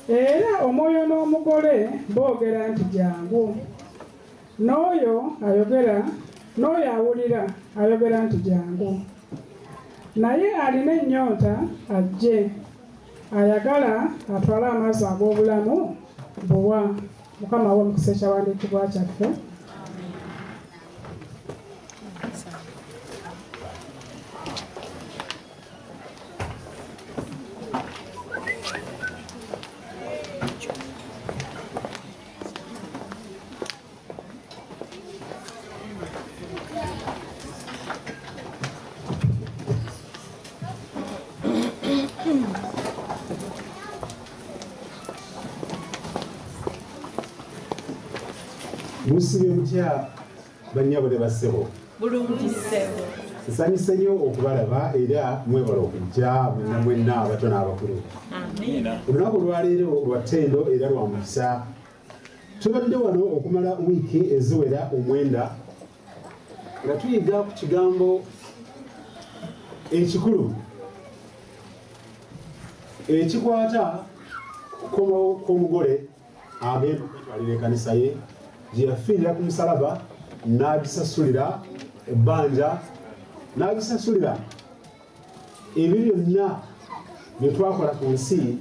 Era omwoyo n'omugole boogera nti jangu, n'oyo awulira ayogera nti jangu. Naye alina ennyonta ajje, ayagala atwale amazzi ag'obulamu buwa. Mukama we mukisa ekyawandiikibwa kyaffe. Musibye mutya bannyabo ne bassebo. Bulungi ssebo. Nsanyuse nnyo okubalaba era mwebala okujja mwenna abato n'abakulu. Olunaku olwaleero lwa ttendo era lwa mukisa. Tubadde wano okumala wiiki eziwera 9 nga tuyiga ku kigambo ekikulu ekikwata kukomawo kw'omugole agenda okwetwalira ekkanisa ye gye yafiirira ku musalaba n'agisasulira ebbanja n'agisasulira ebyo byonna bye twakola ku nsi.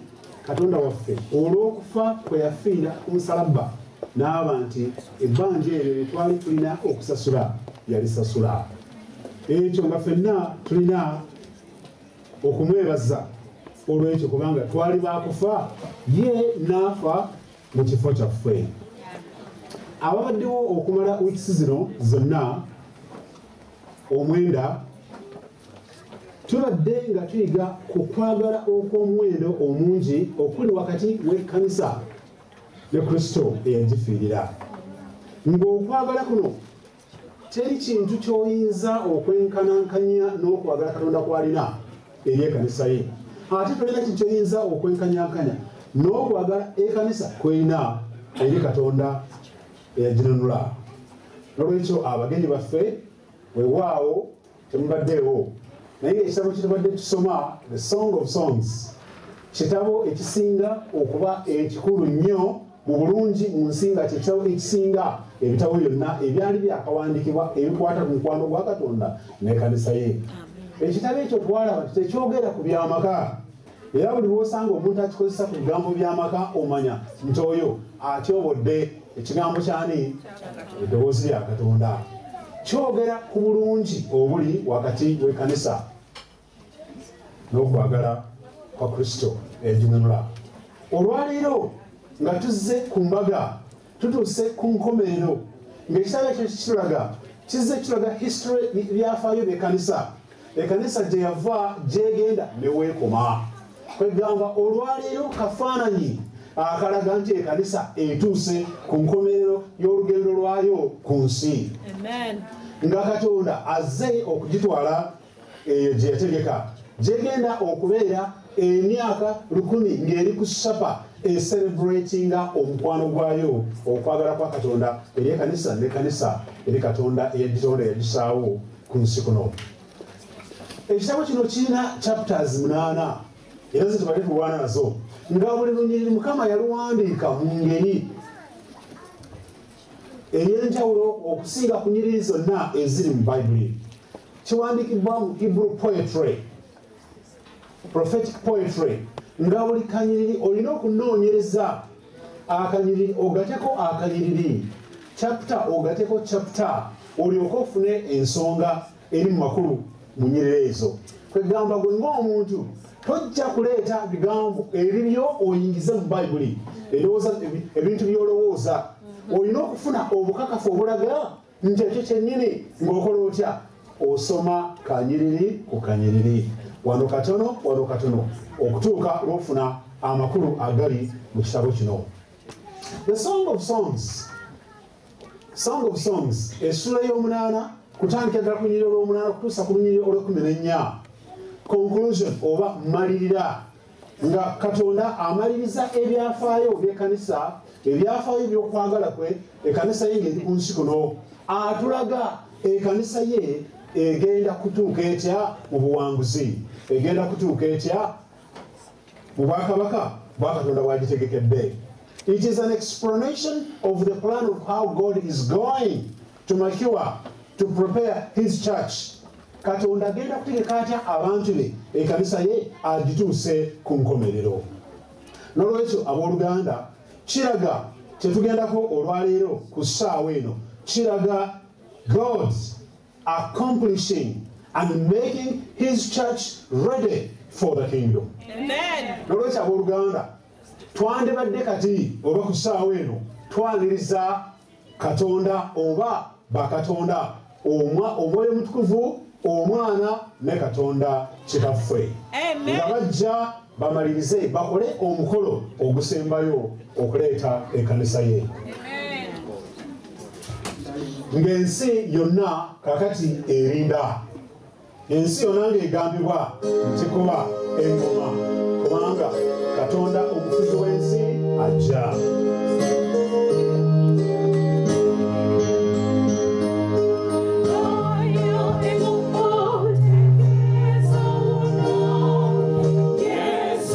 Katonda waffe olw'okufa kwe yafiira ku musalaba n'aba nti ebbanja eryo lye twali tulina okusasula yalisasula. Ekyo nga ffenna tulina okumwebaza olw'ekyo kubanga twali baakufa ye n'afa mu kifo kyaffe. Ababaddewo okumala wiikisi zino zonna 9 tubadde nga tuyiga ku kwagala okw'omuwendo omungi okuli wakati w'ekkanisa ne Kristo eyagifiirira. Ng'okwagala kuno teri kintu ky'oyinza okwenkanankanya n'okwagala Katonda kw'alina eri ekkanisa ye. Ate tolina kintu ky'oyinza okwenkanyakanya n'okwagala ekkanisa kw'erina eri Katonda eyaginunula. Nolwekyo abagenyi baffe weewaawo temubaddeewo, naye ekitabo kye tubadde tusoma The Song of Songs, kitabo ekisinga okuba ekikulu nnyo mu bulungi mu nsi nga kyekitabo ekisinga ebitabo byonna ebyali byakawandiikibwa ebikwata ku mukwano gwa Katonda n'ekkanisa ye. Ekitabo ekyo twalaba tekyogera ku byamaka, era buli lw'osanga omuntu akikozesa ku bigambo by'amaka omanya nti oyo atyobodde ekigambo kyani eddoboozi lya Katonda. Kyogera ku bulungi obuli wakati w'ekkanisa n'okwagala kwa Kristo eyaginunula. Olwaleero nga tuzze ku mbaga tutuuse ku nkomerero ng'ekitabo ekyo kitulaga history byafaayo by'ekkanisa, ekkanisa gye yava gyegenda ne weekoma. Kwegamba olwaleero kafaananyi akalaga nti ekkanisa etuuse ku nkomerero y'olugendo lwayo ku nsi. Nga Katonda azze okugitwala eyo gye yategeka, gyegenda okubeera emyaka 1000 ng'eri ku ssapa celebratinga omukwano gwayo okwagala kwa Katonda eri ekkanisa n'ekkanisa eri Katonda eyagitonda yagisaawo ku nsi kuno. Ekitabo kino kirina chapters 8 era ze tubadde tulwana nazo. nga buli lunyiriri Mukama yaluwandiika mu ngeri ey'enjawulo okusinga ku nyiriri zonna eziri mu Bayibuli. Kiwandiikibwa mu Hebrew poetry, prophetic poetry, nga buli kanyiriri olina okunoonyereza akanyiriri ogateko akanyiriri, chapter ogateko chapter, olyoke ofune ensonga eri mu makulu mu nyiriri ezo. Kwegamba gwe ng'omuntu tojja kuleeta bigambo ebibyo oyingize mu Bayibuli, ebintu by'olowooza. Olina okufuna obukakafu obulaga nti ekyo kyennyini ng'okola otya, osoma kanyiriri ku kanyiriri, wano katono wano katono, okutuuka lw'ofuna amakulu agali mu kitabo kino. The Song of Songs, Song of Songs, essula y'omunaana kutandika ddala ku lunyiriri olw'omunaana kutuusa ku lunyiriri olw'ekumi-n'ennya. Conclusion oba malirira, nga Katonda amaliriza ebyafaayo by'ekkanisa, ebyafaayo by'okwagala kwe ekkanisa ye ng'eri ku nsi kuno, atulaga ekkanisa ye egenda kutuuka etya mu buwanguzi, egenda kutuuka etya mu bwakabaka bwa Katonda bw'agitegekedde. It is an explanation of the plan of how God is going to mature, to prepare his church. Katonda agenda kutegeka atya abantu be ekkanisa ye agituuse ku nkomerero. N'olwekyo abooluganda, kiraga kyetugendako olwaleero ku ssaawa eno, kiraga God accomplishing and making his church ready for the kingdom. Amen. N'olwekyo abooluganda, twandibadde kati oba ku ssaawa eno twaniriza Katonda oba bakatonda, Omwoyo Mutukuvu, Omwana ne Katonda Kitaffe, nga bajja bamalirize bakole omukolo ogusembayo okuleeta ekkanisa ye. Ng'ensi yonna kakati erinda, ensi yonna ng'egambibwa nti kuba engoma, kubanga Katonda omufuzi w'ensi ajja. Yes,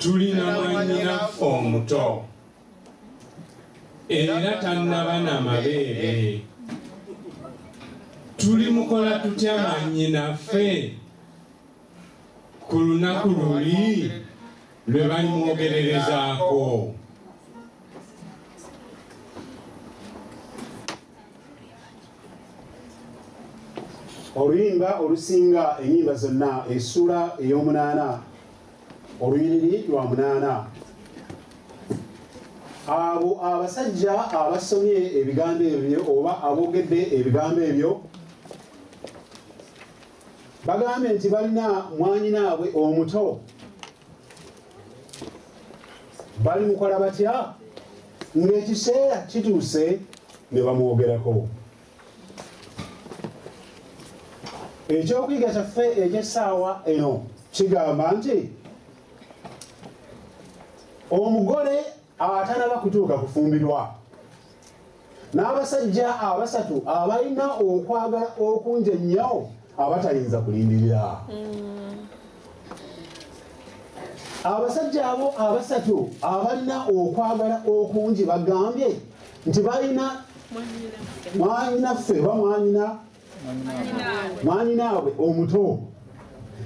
tulina mwannyinaffe omuto era tannaba na mabeere. Tulimukola tutya mwannyinaffe ku lunaku luli lwe balimwogererezaako? Oluyimba olusinga ennyimba zonna essula ey'omunaana oluyiriri lwa 8. Abo abasajja abasomye ebigambo ebyo oba aboogedde ebigambo ebyo bagambye nti balina mwannyinaabwe omuto. Balimukola batya? Ng'ekiseera kituuse ne bamwogerako. Ekyokuyiga kyaffe eky'essaawa eno kigamba nti omugole atanaba kutuuka kufumbirwa n'abasajja abasatu abalina okwagala okungi ennyo abatayinza kulindirira. Abasajja abo abasatu abalina okwagala okungi bagambye nti balina mwannyinaffe oba mwannyinaabwe omuto.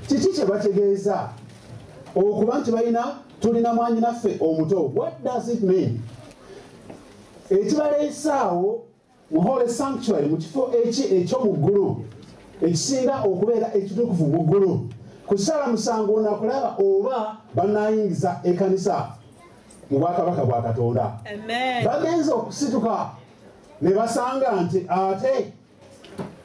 Kiki kye bategeeza okuba nti tulina mwannyinaffe omuto? What does it mean? Ekibaleesaawo mu Holy Sanctuary mu kifo eky'omu ggulu ekisinga okubeera ekitukuvu mu ggulu ku ssala musango nakulaba oba bannayingiza ekkanisa mu bwakabaka bwa Katonda. Bagenza okusituka ne basanga nti ate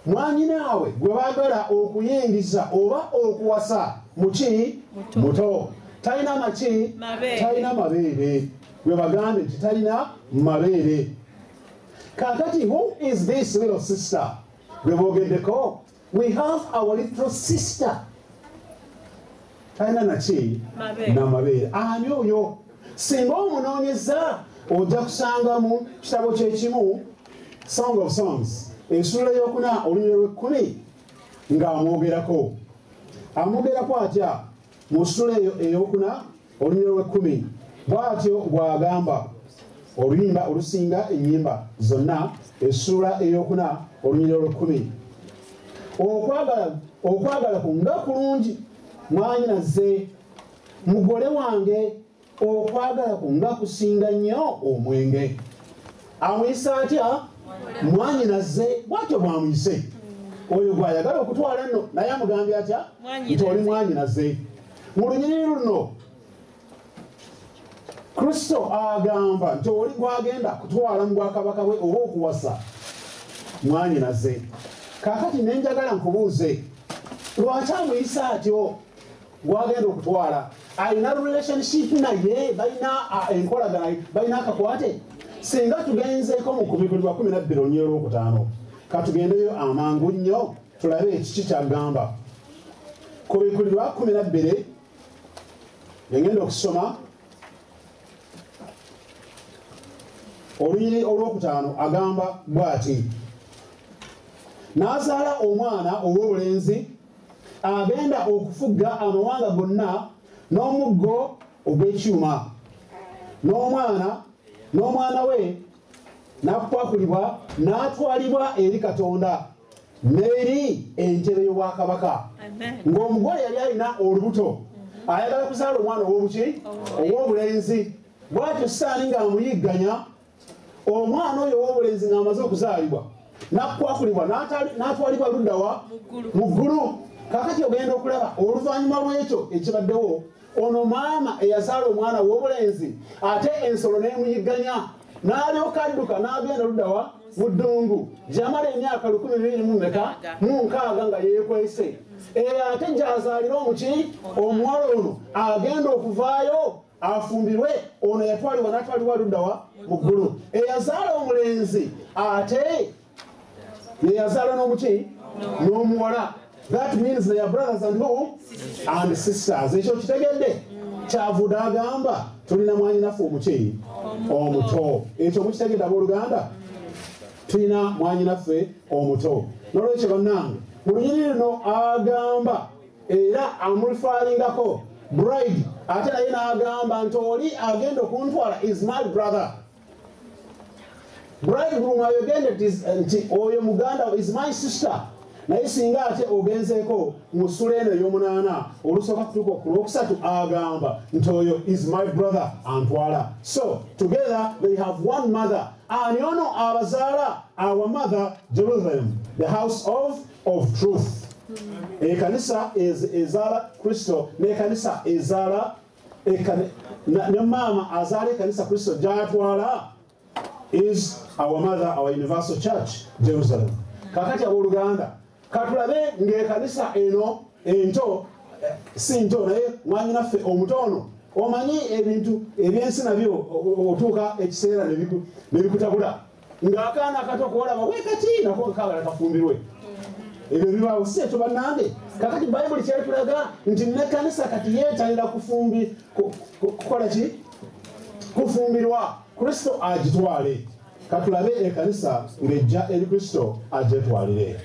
mwannyinaawe gwe baagala okuyingiza oba okuwasa muki muto. Talina maki? Talina mabeere. Gwe bagambe nti talina mabeere. Kakati, who is this little sister? Gwe boogeddeko. We have our little sister. Talina naki? Na mabeere. Ani oyo? Singa omunoonyeza ojja kusanga mu kitabo kyekimu Song of Songs essula ey'okuna olunyi lw'ekkumi ng'amwogerako. Amwogerako atya? Mu ssula eyo ey'okuna olunyi lw'ekkumi bw'atyo bw'agamba oluyimba olusinga ennyimba zonna essula ey'okuna olunyi lw'ekkumi. Okwagala ku nga kulungi mwannyinazze mugole wange, okwagala ku nga kusinga nnyo omwenge. Amuyisa atya? Mwannyinazze. Bw'atyo bw'amuyise. Oyo gw'ayagala okutwala nno naye amugambye atya? Nti oli mwannyinazze. Mu lunyiriri luno Kristo agamba nti oli gwagenda kutwala mu bwakabaka bwe oba okuwasa mwannyinazze. Kaakati nenjagala nkubuuze, lwaki amuyisa atyo gwagenda okutwala? Alina relationship naye? Balina enkolagana? Balina akakwate? Singa tugenzeeko mu Kubikulirwa 12 olunyi olwokutaano, katugendeyo amangu nnyo tulabe ekiki kyagamba. Kubikulirwa 12 yagenda okusoma olunyiri olwokutaano agamba bw'ati: n'azaala omwana ow'obulenzi agenda okufuga amawanga gonna n'omuggo ogw'ekyuma. N'omwana we n'akukwakulibwa n'atwalibwa eri Katonda n'eri entebe y'obwakabaka. Ng'omugole yali alina olubuto ayagala kuzaala omwana ow'obuki? Ow'obulenzi. Bw'atyo Saali ng'amuyigganya, omwana oyo ow'obulenzi ng'amaze okuzaalibwa n'akukwakulibwa n'atwalibwa ludda wa? Mu ggulu. Kaakati ogenda okulaba oluvannyuma lw'ekyo ekibaddewo, ono maama eyazaala omwana w'obulenzi ate ensolo n'emuyigganya n'alyoka adduka n'agenda ludda wa? Mu ddungu. Gy'amala emyaka 12 nga yeekwese. Ate gy'azaalira omuki? Omuwala ono agenda okuvaayo afumbirwe ono yatwalibwa n'atwalibwa luddawa mu ggulu eyazaala omulenzi ate yeyazaala n'omuki n'omuwala. That means they are brothers and who? And sisters. Ekyo kitegedde kyavudde agamba tulina mwanyinaffe omuki omuto. Ekyo mukitegedde abooluganda tulina mwanyinaffe omuto. Nolwekyo bannange mu lunyiriri luno agamba era amulifaalingako bride ate naye n'agamba nti oli agenda okuntwala is my brother. Bridegroom ayogende nti oyo muganda is my sister. Naye singa ate ogenzeeko mu ssula eno ey'omunaana olusooka kutuuka ku lwokusatu agamba nti oyo is my brother antwala. So together they have one mother. Ani ono abazaala our mother Jerusalem, the house of truth. Ekanisa ezaala Kristo n'ekanisa ezaala ne maama azaala ekanisa Kristo gy'atwala is our mother, our universal church, Jerusalem. Kakati abooluganda katulabe ng'ekanisa eno ento si nto naye mwanyinaffe omutono omanyi ebintu ebyensi nabyo otuuka ekiseera ne bikutabula ng'akaana akato koolaba wekati nako kaagala kafumbirwe. Ebyo bibaawo si ekyo bannange. Kakati bayibuli kyetulaga nti n'ekkanisa kati yeetalira kukola ki? Kufumbirwa. Kristo agitwale. Katulabe ekkanisa ng'ejja eri Kristo agyetwalire.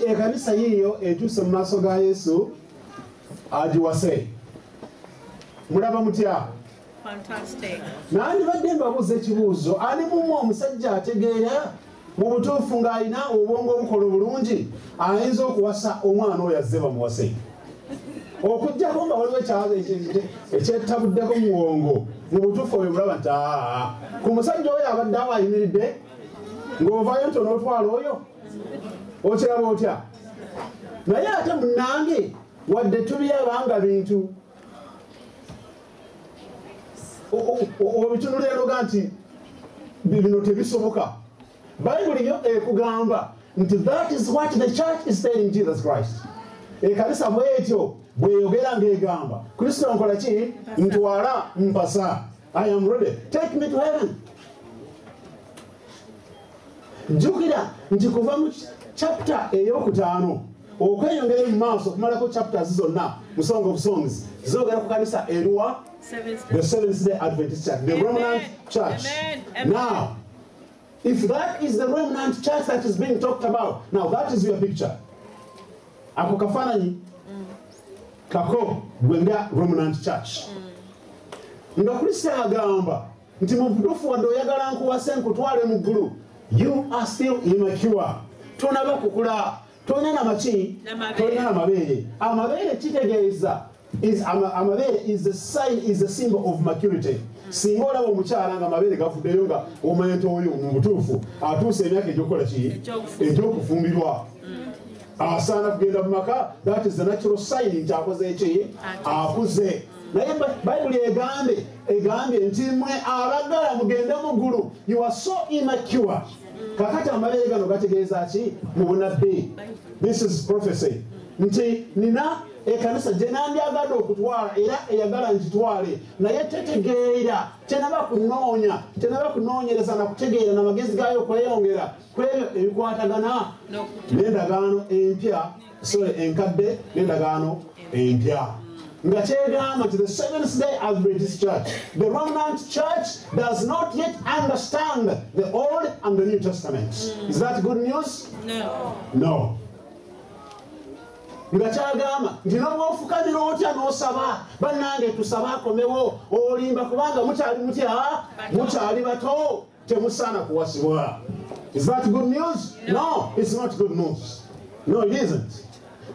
Ekanisa yiyo etuuse mu maaso ga Yesu agiwase. Mulaba mutya? Fantastic. Nandibadde mbabuuza ekibuuzo ani mumu omusajja ategeera mu butuufu ng'alina obwongo obukola obulungi ayinza okuwasa omwana oyo azze bamuwase. Okujjako nga waliwo ekyetabuddeko mu bwongo mu butuufu oyo bulaba nti ku musajja oyo abadde awo ayimiridde ng'ovaayo nti onootwala oyo okiraba otya? Naye ate munnange wadde tubyabanga bintu obitunulira noga nti bino tebisoboka. Bayibuli yo ekugamba nti that is what the church is telling Jesus Christ. Ekanisa bwetyo bweyogera ng'egamba Kristo nkola ki? Ntwala mpasa. I am ready. Take me to heaven. Jjukira nti kuva mu chapter ey'okutaano okweyongera mu maaso okumalako chapters zonna mu Song of Songs zogera ku kanisa eruwa the Seventh Day Adventist Church, the Remnant Church. Amen. Now If that is the remnant church that is being talked about, now that is your picture. Ako kafananyi kako gwenda remnant church. Nga Kristo agamba nti mu butuufu wadde oyagala nkuwase nkutwale mu ggulu, you are still immature. Tonaba kukula, tolina namaki, tolina namabeere. Amabeere kitegeeza amabeere is the sign, is the symbol of maturity. Singa olaba omukyala nga amabeere gafuddeyo nga omanyete oyo mu butuufu atuuse emyaka egy'okukola ki, egy'okufumbirwa, asaana kugenda mu maka. That is the natural sign nti akoze eki, akuze. Naye Bayibuli egambye nti mmwe abagala mugende mu ggulu, you are so immature. Kakati amabeere gano gategeeza ki mu bunabbi? This is prophecy. Nti nina ekanisa gye nandyagadde okutwala era eyagala nkitwale, naye tetegeera, tenaba kunoonyereza na kutegeera n'amagezi gaayo kweyongera ku ebyo ebikwatagana n'endagaano empya, enkadde n'endagaano empya. Nga kyegamba nti the seventh day Adventist church, the remnant church, does not yet understand the Old and the New Testament. Is that good news? No. Nga kyagamba nti n'obwofukamira otya n'osaba, bannange tusaba akomewo, olimba kubanga mukyali mutya, mukyali bato, temusaana kuwasibwa. Is that good news? No, it's not good news. No, it isn't.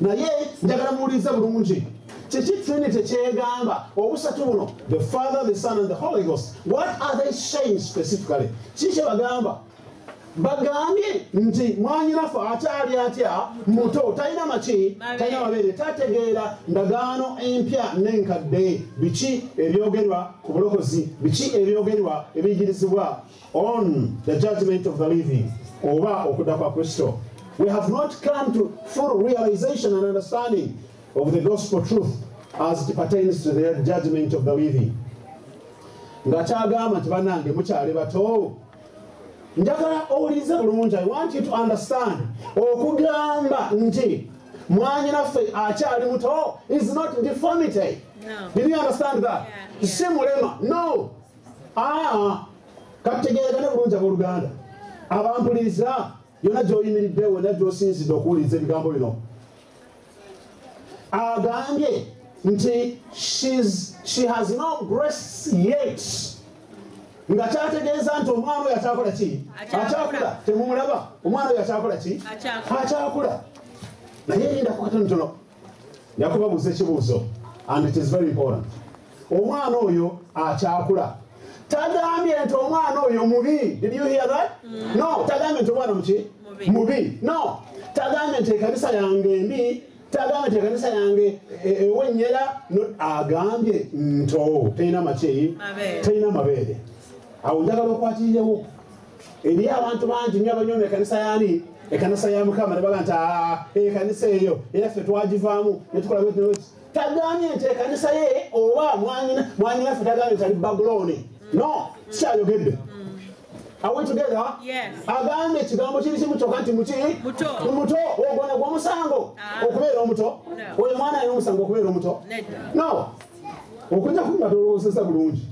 Naye njagala muwulirize bulungi. Kiki Trinity kyegamba obusatu buno, the Father, the Son and the Holy Ghost. What are they saying specifically? Kiki bagamba? Bagambye nti mwanyinaffe akyali atya muto, talina maki, talina mabeere, tategeera ndagaano empya n'enkadde, biki ebyogerwa ku bulokozi, biki ebyogerwa ebiyigirizibwa on the judgment of the living, oba okudda kwa Kristo. We have not come to full realization and understanding of the gospel truth as it pertains to the judgment of the living. Nga kyagamba nti bannange mukyali bato, njagala owulirize bulungi. I want you to understand, okugamba nti mwanyinaffe akyali muto is not deformity. No. Did you understand that? Yeah. Si mulema. No. Kategeeragane bulungi abooluganda. Abampuliriza yonna gy'oyimiridde, wonna gy'osinzidde okuwuliriza ebigambo bino. Agambye nti she has no breasts yet. Nga kyategeeza nti omwana oyo akyakola ki? Akyakula. Temumulaba? Omwana oyo akyakola ki? Akyakula. Naye linda ku katonotono, yakubabuuza ekibuuzo, and it is very important. Omwana oyo akyakula. Tagambye nti omwana oyo mubi. Did you hear that? No. Tagambye nti omwana muki? Mubi. No. Tagambye nti ekanisa yange mbi. Tagambye nti ekanisa yange ewenyera. Agambye nto terina maki? Terina mabeere. Awo njagala okwatirirewo eri abantu bangi nnyo abanyooma ekanisa yaani, ekanisa ya Mukama, ne baga nti ekanisa eyo era ffe twagivaamu ne tukola bweti noti. Tagambye nti ekanisa ye oba mwanyinaffe tagambye nti ali Babuloni. No, sikyayogedde. Are we together? Yes. Agambye ekigambo kiri kimutoka nti muki? Muto. Ogwo gwa musango okubeera omuto. Oyo mwana alina omusango okubeera omuto. No. Okujja kuba tolowoozesa bulungi.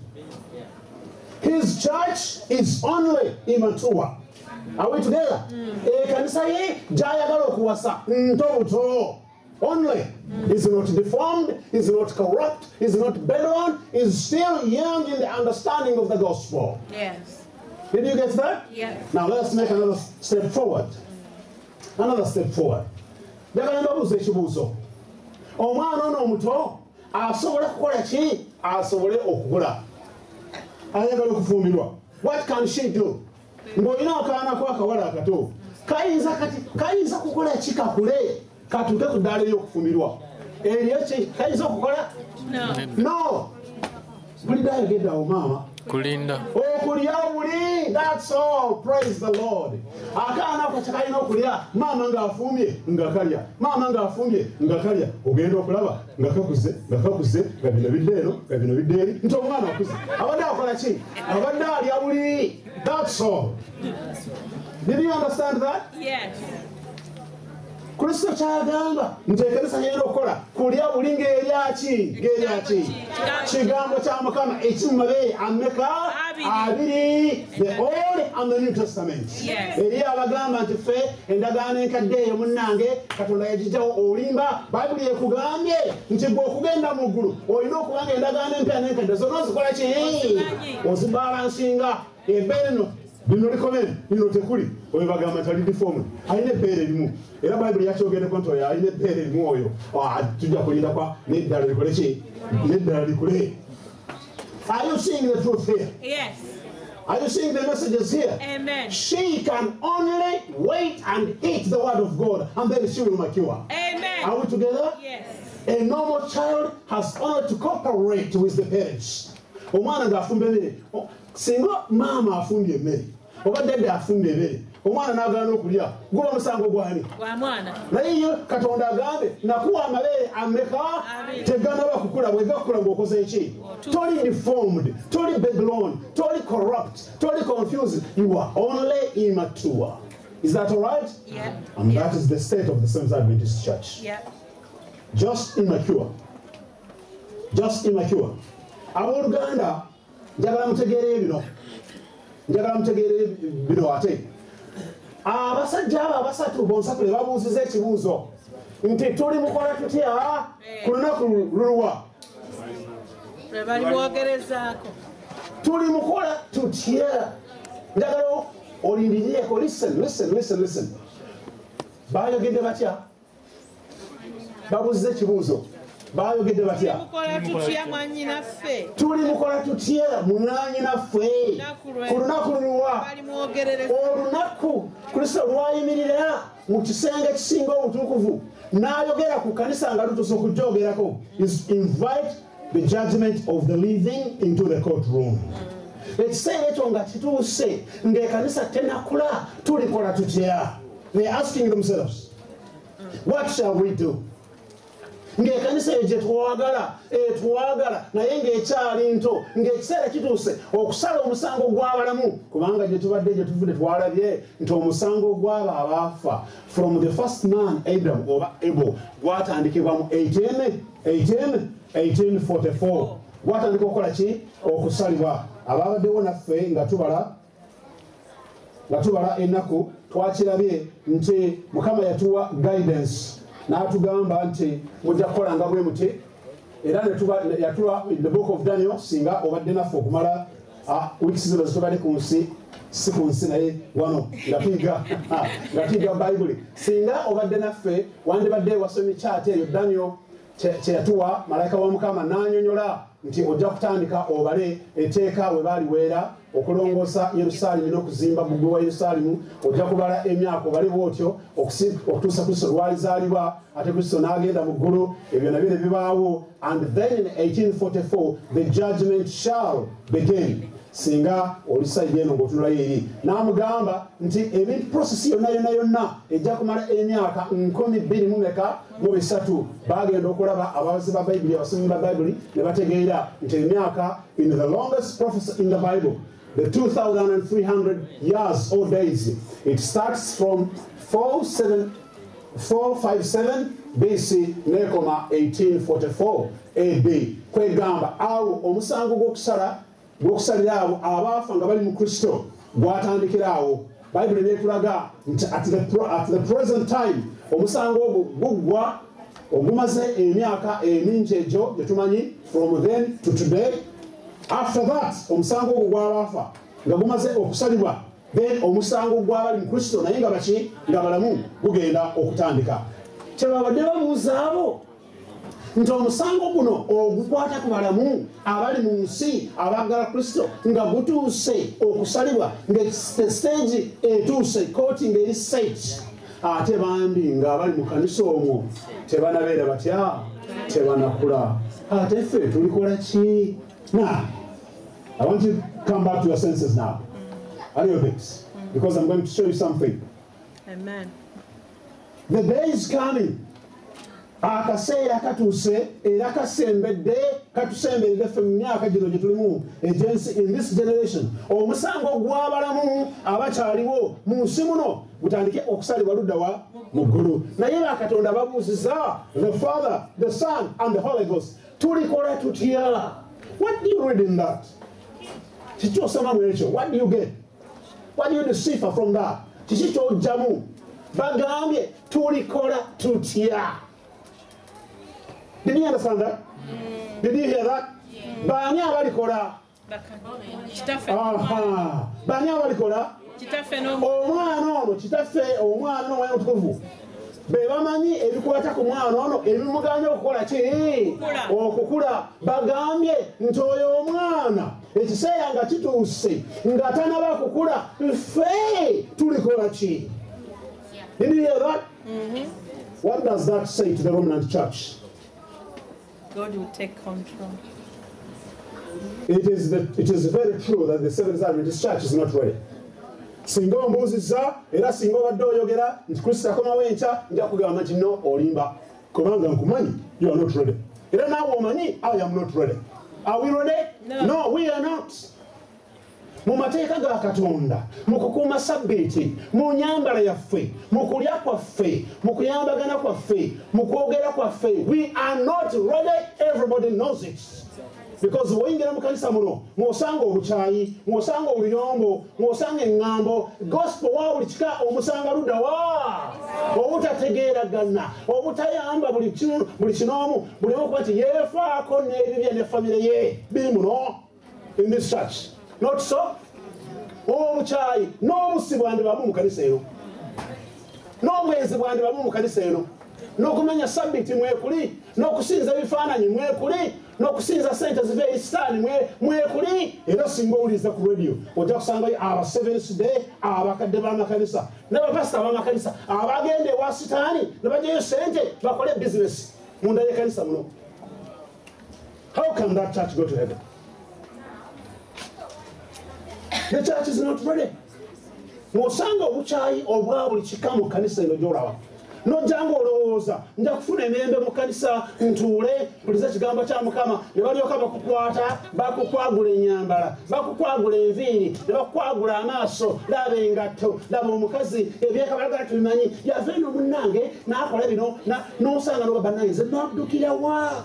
His church is only immature. Are we together? Ekanisa ye gy'ayagala okuwasa nto buto. Only. Is not deformed, is not corrupt, is not bedouin, is still young in the understanding of the gospel. Yes. Did you get that? Yes. Now let's make another step forward. Another step forward. Njagala mbabuuza ekibuuzo. Omwana ono omuto asobola kukola ki? Asobole okukula. Ayagala okufumbirwa. What can she do? Ng'olina akaana ko akawala akato. Kayinza kukola ki kakule? Katuuke ku ddaala ey'okufumbirwa. Eriyo ki? Kayinza okukola? No. Buli dayogedde awo maama. Kulinda. Okulya buli. That's all. Praise the Lord. Akaana ako kyakalina okulya. Maama ng'afumbye nga kalya. Maama ng'afumbye nga kalya. Ogenda okulaba nga kakuze, nga bino bidde eno, nga bino bidde eri. Nti omwana akuze. Abadde akola ki? Abadde alya buli. That's all. Did you understand that? Yes. Kristo kyagamba nti ekanisa yena okukola kulya buli ng'eryaki? Kigambo kya Mukama ekimumabeere ameka? Abiri. The Old and the New Testament. Yes. Eri abagamba nti ffe endagaano enkadde eyo munnange Katonda yagijjawo olimba Bayibuli ekugambye nti gwe okugenda mu ggulu olina okubanga endagaano empya n'enkadde zonna ozikola ki ozibalansinga ebbeere no lino likomere lino tekuli oyo bagamba nti ali deformed alina ebbeere limu era Bayibuli yakyogereko nti oyo alina ebbeere limu oyo tujja kulindakwa n'eddala likole ki n'eddala likule. Are you seeing the truth here? Yes. Are you seeing the messages here? Amen. She can only wait and eat the word of God, and then she will mature. Amen. Are we together? Yes. A normal child has only to cooperate with the parents. Omwana ng'afumba emmere singa maama afumba emmere oba dada afumba emmere omwana n'agaana okulya guba musango gwani Gwa mwana. naye ye Katonda agambe nakuwa amabeere ameka teganaba kukula bwe gakula ng'okoze ki toli deformed toli babylon toli corrupt toli confused, you are only immature. Is that all right? Yeah. And that is the state of the Seventh Adventist Church. Yeah. Just immature. Just immature. Abooluganda njagala mutegeere bino ate abasajja abo abasatu bonsatule babuuziza ekibuuzo nti tuli mukola tutya ku lunaku luluwa Bali mwogerezaako. tuli mukola tutya njagala olindirieko listen bayogedde batya babuuziza ekibuuzo bayogedde batya Mukola tutya mwannyinaffe. tuli mukola tutya munanyinaffe ku lunaku luluwa Bali mwogerereza. olunaku Kristo lwayimirira mu kisenge kisinga obutukuvu n'ayogera ku kanisa nga lutuuse okujoogerako is invite the judgment of the living into the courtroom. Ekiseera ekyo nga kituuse ng'ekanisa tenakula tulikola tutya. They are asking themselves, what shall we do? Ng'ekanisa eyo gye twagala naye ng'ekyali nto ng'ekiseera kituuse okusala omusango gw'abalamu kubanga gye tubadde gye tuvudde twalabye nti omusango gw'abo abaafa from the first man Adam oba Abel gwatandikibwa mu 1844 gwatandika okukola ki okusalibwa abaabaddewo naffe nga tubala ennaku twakirabye nti Mukama yatuwa guidance n'atugamba nti mujja kukolanga bwe muti era yatuwa in the book of Daniel singa obadde naffe okumala weeks zino zitubadde ku nsi si ku nsi naye wano nga tuyiga Bayibuli singa obadde naffe wandibadde wasomye kyate eyo Daniel kye yatuwa malayika wa Mukama n'anyonyola nti ojja kutandika obale etteeka we baaliweera okulongoosa Yerusaalemi n'okuzimba bbugwe wa Yerusaalemi ojja kubala emyaka obale bw'otyo okutuusa Kristo lwalizaalibwa ate Kristo n'agenda mu ggulu ebyo nabyo ne bibaawo and then in 1844 the judgment shall begin. Singa olisayidi eno ng'otunulayo eri n'amugamba nti ebintu prosesi yonna ejja kumala emyaka 12 bagenda okulaba ababazi ba Bayibuli abasomi ba Bayibuli ne bategeera nti emyaka in the longest prophecy in the Bible, the 2,300 years or days, it starts from 457 BC nekoma 1844 AD. Kwegamba awo omusango gw'okusalira abo abaafa nga bali mu Kristo gwatandikiraawo. Bayibuli neetulaga nti at the present time omusango ogwo guggwa ogumaze emyaka emingi egyo gye tumanyi from then to today. After that omusango ogwo gw'abaafa nga gumaze okusalibwa, then omusango gw'abali mu Kristo naye nga baki nga balamu gugenda okutandika. Kyebabadde babuuza abo nti omusango guno ogukwata ku balamu abali mu nsi abaagala Kristo nga gutuuse okusalibwa nga stage etuuse kooti ng'eri set, ate bambi ng'abali mu kanisa omwo tebanabeera batya tebanakula. Ate ffe tulikola ki? Now, I want you to come back to your senses now a little bit because I'm going to show you something. Amen. The day is coming. Akaseera katuuse era katusembedde ffe mu myaka gino gye tulimu ejensi in this generation. Omusango gw'abalamu abakyaliwo mu nsi muno gutandike okusalibwa ludda wa mu ggulu. Naye bakatonda babuuziza the Father, the Son and the Holy Ghost, tulikola tutya? What do you read in that? Kikyosoma mu ekyo, what do you get? What do you decipher from that? Kiki ky'ojjamu? Bagambye tulikola tutya. Did you understand that? Did you hear that? Baani abalikola? Baani abalikola? Omwana ono kitaffe omwana ono wayina otukuvu be bamanyi ebikwata ku mwana ono ebimuganya okukola ki okukula. Bagambye nti oyo omwana ekiseera nga kituuse nga tanaba kukula ffe tulikola ki? Did you hear that? What does that say to the Remnant Church? God will take control. It is very true that the Seventh Adventist Church is not ready. Singa ombuuzizza era singa obadde oyogera nti Kristo akomawo enkya nja kugamba nti no olimba kubanga nkumanyi you are not ready. Era naawe omanyi I am not ready. Are we ready? No, we are not. Mu mateeka ga Katonda, mu kukuuma sabbiiti, mu nyambala yaffe, mu kulya kwaffe, mu kuyambagana kwaffe, mu kwogera kwaffe, we are not ready. Everybody knows it. Because woyingira mu kanisa muno mwosanga obukyayi, mwosanga obuyombo, mwosanga eŋŋambo, gospel wa buli kika omusanga ludda wa obutategeeragana, obutayamba buli kinoomu, buli omu kuba nti yeefaako n'ebibye ne famire ye biri muno in this church. Not so? Obukyayi n'obusi bwandi bamu mu kanisa eno, n'obwenzi bwandi bamu mu kanisa eno, n'okumenya sabbiiti mwekuli, n'okusinza ebifaananyi mwekuli, n'okusinza sente ziva eisitaani mwekuli. Era singa owuliriza ku radio ojja kusangayo aba Seventh Day, abakadde b'amakanisa n'abapasita b'amakanisa abagenda ewa sitaani ne bajjayo sente bakole bizinesi munda y'ekanisa muno. How can that church go to heaven? The church is not ready. Mwosanga obukyayi obwa buli kika mu kanisa eno gy'olaba. Nojjanga olowooza nja kufuna emirembe mu kanisa ntuule mpulize ekigambo kya Mukama ne balyoka bakukwata bakukwagula ennyambala bakukwagula enviiri ne bakukwagula amaaso laba engatto laba omukazi ebyekabalagala tubimanyi yava eno munnange n'akola bino n'osanga noga bannange nze naddukira wa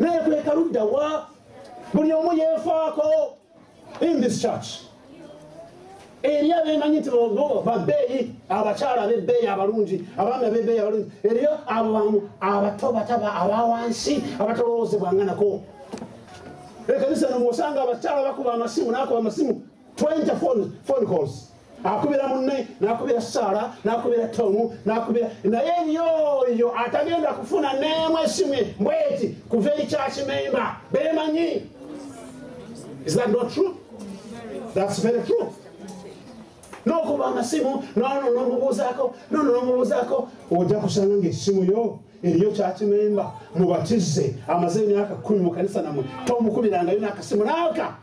neekweka ludda wa buli omu yeefaako in this church. Eriyo abeemanyi nti babbeeyi abakyala ab'ebbeeyi abalungi abaami ab'ebbeeyi abalungi eriyo abo abato bataba abawansi abatolowoozebwanga nako. Ekanisa eno mwosanga abakyala bakuba amasimu n'akuba amasimu 20 phone calls. Akubira munne n'akubira Saara n'akubira Tomu n'akubira naye eriyo oyo atagenda kufuna n'emu esimu mbweti kuva eri church member beemanyi. Is that not true? That's very true. N'okuba amasimu n'omubuuzaako ojja kusanga ng'essimu yo eriyo church member mubatize amaze emyaka 10 mu kanisa nammwe tomukubirangayo n'akasimu n'aka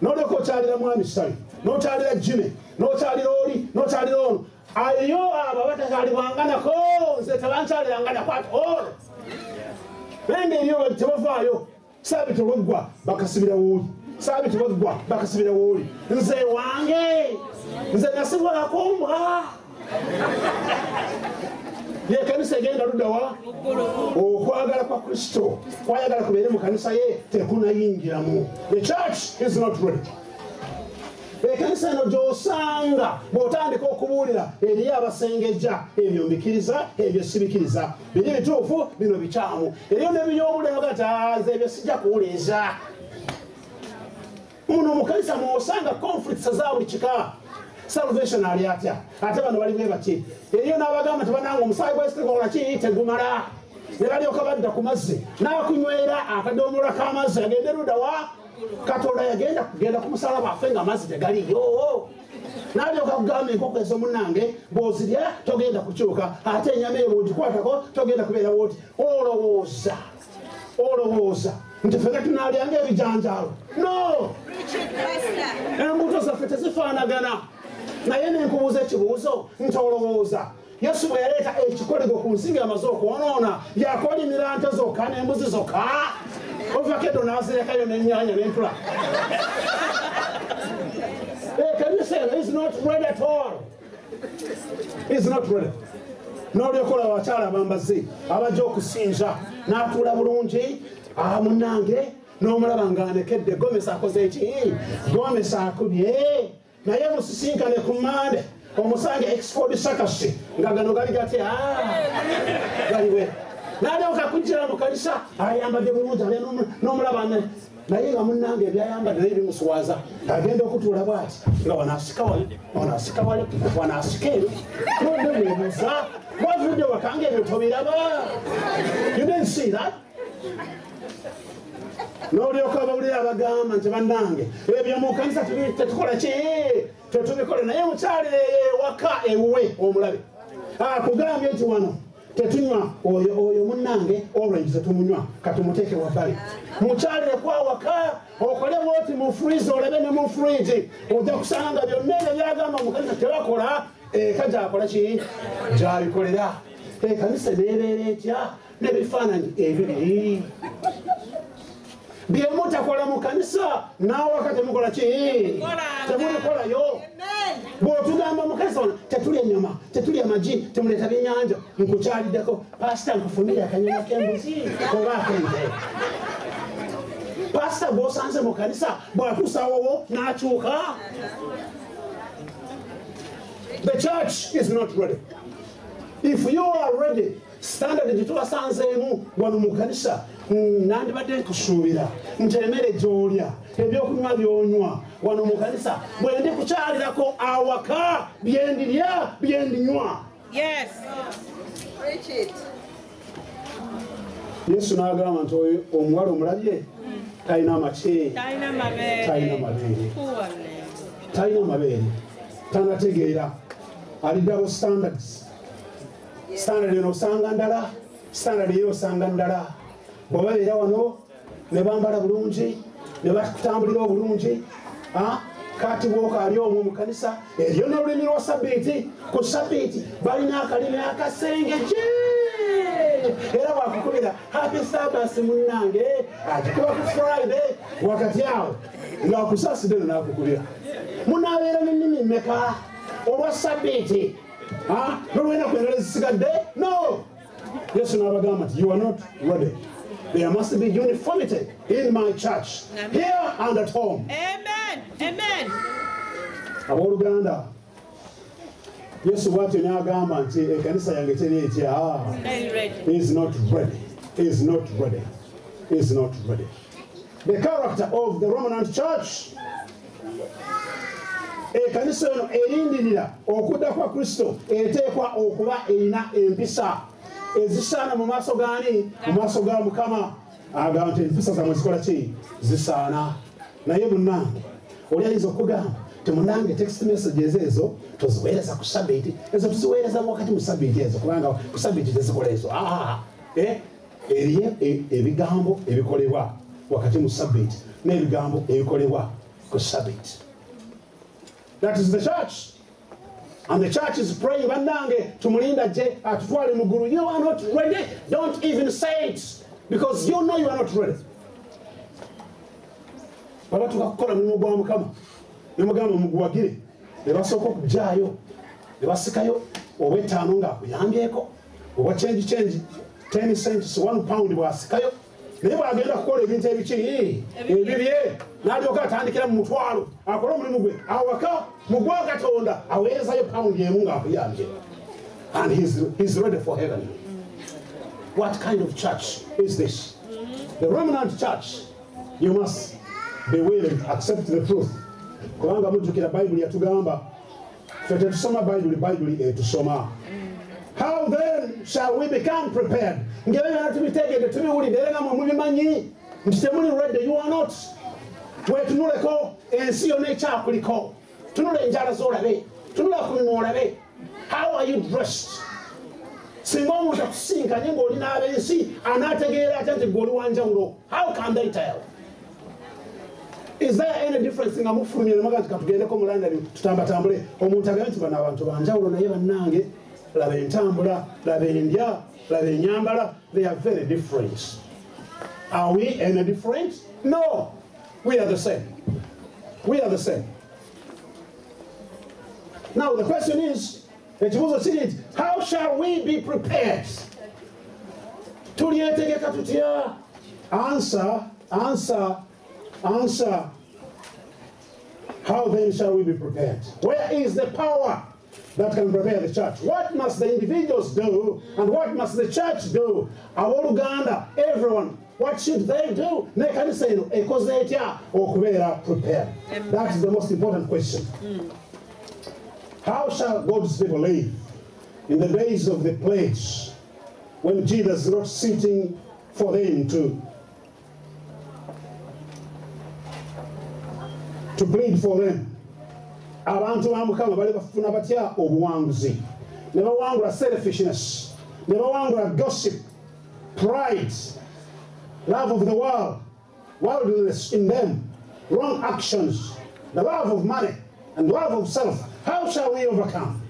n'olyoka okyalira mwami Sali n'okyalira Jimmy n'okyalira oli n'okyalira ono ayo abo batakyalibwanganako nze tebankyaliranganako at all. Nenge eriyo tebavaayo Saabiti olweggwa bakasibira wooli, Saabiti olweggwa bakasibira wooli, nze wange nze nasibwako mbwa. Yekanisa egenda ludda wa okwagala kwa Kristo kwayagala kubeere mu kanisa ye tekunayingiramu. The church is not ready. Ekanisa eno gy'osanga bw'otandika okubuulira eriyo abasengejja ebyo mbikiriza ebyo sibikiriza biri bituufu bino bikyamu eriyo nebiyoobulagata nze ebyo sijja kuwuliza. Muno mu kanisa mwosanga conflicts za buli kika. Salvation ali atya ate bano bali bwe bati eriyo n'abagamba tebananga omusaayi gw'esitekola ki tegumala ne balyoka badda ku mazzi n'akunywera akadomola k'amazzi agende ludda wa Katonda yagenda kugenda ku musalaba afe nga amazzi tegaliyo. N'alyoka kugamba enkoko ezo munnange bw'ozirya togenda kukyuka ate ennyama eyo bw'ogikwatako togenda kubeera wooti. Olowooza nti fenga tunaalyanga ebijanjaalo? No, embuto zaffe tezifaanagana. Naye nenkubuuza ekibuuzo nti olowooza Yesu bwe yaleeta ekikolego ku nsi ng'amaze okwonoona yakolimira nte zokka n'embuzi zokka? Ovakedo n'azirekayo n'ennyaanya n'entula. Ekanisa eno is not ready at all. Is not ready. N'olyokola abakyala abambazi abajja okusinza n'atuula bulungi munnange n'omulaba ng'anekedde. Gomesa akoze eki? Gomesa akubye naye musisinkane ku Mande omusange Exford Sakasi nga gano gali gati galiwe n'alyoka kujjira mu kanisa ayambadde bulungi ali n'omulaba naye nga munnange ebyayambadde naye bimuswaza agenda okutuula bw'ati nga wanaasika wale wanaasika eri nodde mwebuuza wavudde wakange ebyo tobiraba. You didn't see that? N'olyoka abawulira abagamba nti bannange ebyo mu kanisa tetukola ki tetubikola naye mukyalire ewaka ewuwe omulabe akugambye nti wano tetunywa oyo munnange orange tetumunywa katumuteeke wabbali mukyalire kwawaka okole bwoti mu freeze olabe ne mu fridge ojja kusanga byonna ebyo byagamba mu kanisa tebakola eka gyakola ki gyabikolera ekanisa neebeera etya n'ebifaananyi ebibiri byemutakola mu kanisa naawaka temukola ki temubikolayo. bw'otugamba mu kanisa wano tetulya nyama tetulya magi temuleeta byenyanja nkukyaliddeko pasita nkufumire akanyama k'embuzi oba ak'ente. pasita bw'osanze mu kanisa bw'atuusawowo n'akyuka. The church is not ready. If you are ready, standard gyetubasanzeemu wano mu kanisa nandibadde nkusuubira nti emmere gy'olya ebyokunywa by'onywa wano mu kanisa bwe ndi kukyalirako awaka byendirya byendinywa. Yesu n'agamba nti omuwala omulabye talina amaki talina mabeere tanategeera ali double standards. Standard eno osanga ndala standard eyo osanga ndala. Bw'obabeera wano ne bambala bulungi ne bakutambulira obulungi kati bwoka ali omwo mu kanisa eryo n'olulimi lwa sabbiiti ku sabbiiti balina akalimi akasengeje era bwakukubira happy sabbath munnange akikuba ku Friday wakati awo ng'akusaasidde no n'akukubira munaabeera n'ennimi mmeka olwa sabbiiti nolwena kwendala ezisigadde no. Yesu n'abagamba nti you are not ready. There must be uniformity in my church. Amen. Here and at home. Amen. Amen. Abooluganda Yesu bw'atyo n'agamba nti ekanisa yange teri etya. He is not ready. He is not ready. He is not ready. The character of the Roman church. Ekanisa eno erindirira okudda kwa Kristo eteekwa okuba erina empisa ezisaana mu maaso gaani mu maaso ga Mukama. Agamba nti empisa zammwe zikola ki zisaana. Naye munnange oli ayinza okugamba temunange text messages ezo toziweereza ku sabbiiti ezo tuziweereza wakati mu sabbiiti ezo kubanga ku sabbiiti tezikola ezo. Eriyo ebigambo ebikolebwa wakati mu sabbiiti n'ebigambo ebikolebwa ku sabbiiti. That is the church. And the church is praying, bannange tumulinda je atutwale mu ggulu. You are not ready. Don't even say it because you know you are not ready. Baba tukakola mulimu gwa Mukama ne mugamba muguwagire ne basooka okujjaayo ne basikayo oba etaano ng'akuyambyeko oba change 10 cents £1 bw'asikayo naye bw'agenda kukola ebintu ebiki ebibye n'alyoka atandikira mu mutwalo akola omulimu gwe awaka mu gwa Katonda aweerezayo pound emu ng'akuyambye. And he's ready for heaven. What kind of church is this? The remnant church. You must be willing to accept the truth. Kubanga mujjukira Bayibuli yatugamba ffe tetusoma Bayibuli etusoma. How then shall we become prepared? Ng'ebyo tubitegedde tubiwulidde era nga mwe mubimanyi nti temuli ready. You are not. Wetunuleko ensi yonna ekyakuliko. Tunula enjala z'olabe. Tunula ku mimwa olabe. How are you dressed? Singa omuntu akusinkanye ng'olina ab'ensi anaategeera atya nti gw'oli wanjawulo. How can they tell? Is there any difference nga mufulumye ne mugaga tugendeko mu London tutambatambule omuntu agambye nti bano abantu banjawulo naye bannange laba entambula laba endya laba enyambala. They are very different. Are we any different? No. We are the same. We are the same. Now the question is, how shall we be prepared? Tulyetegeka tutya? Answer. How then shall we be prepared? Where is the power that can prepare the church? What must the individuals do and what must the church do? Uganda, everyone, what should they do? That's the most important question. How shall God's people live in the days of the pledge when Jesus is not sitting for them to plead for them? Abantu bamukama bali bafuna batya obuwanguzi ne bawangula selfishness ne bawangula gossip, pride, love of the world, worldliness in them, wrong actions, the love of money and love of self. How shall we overcome?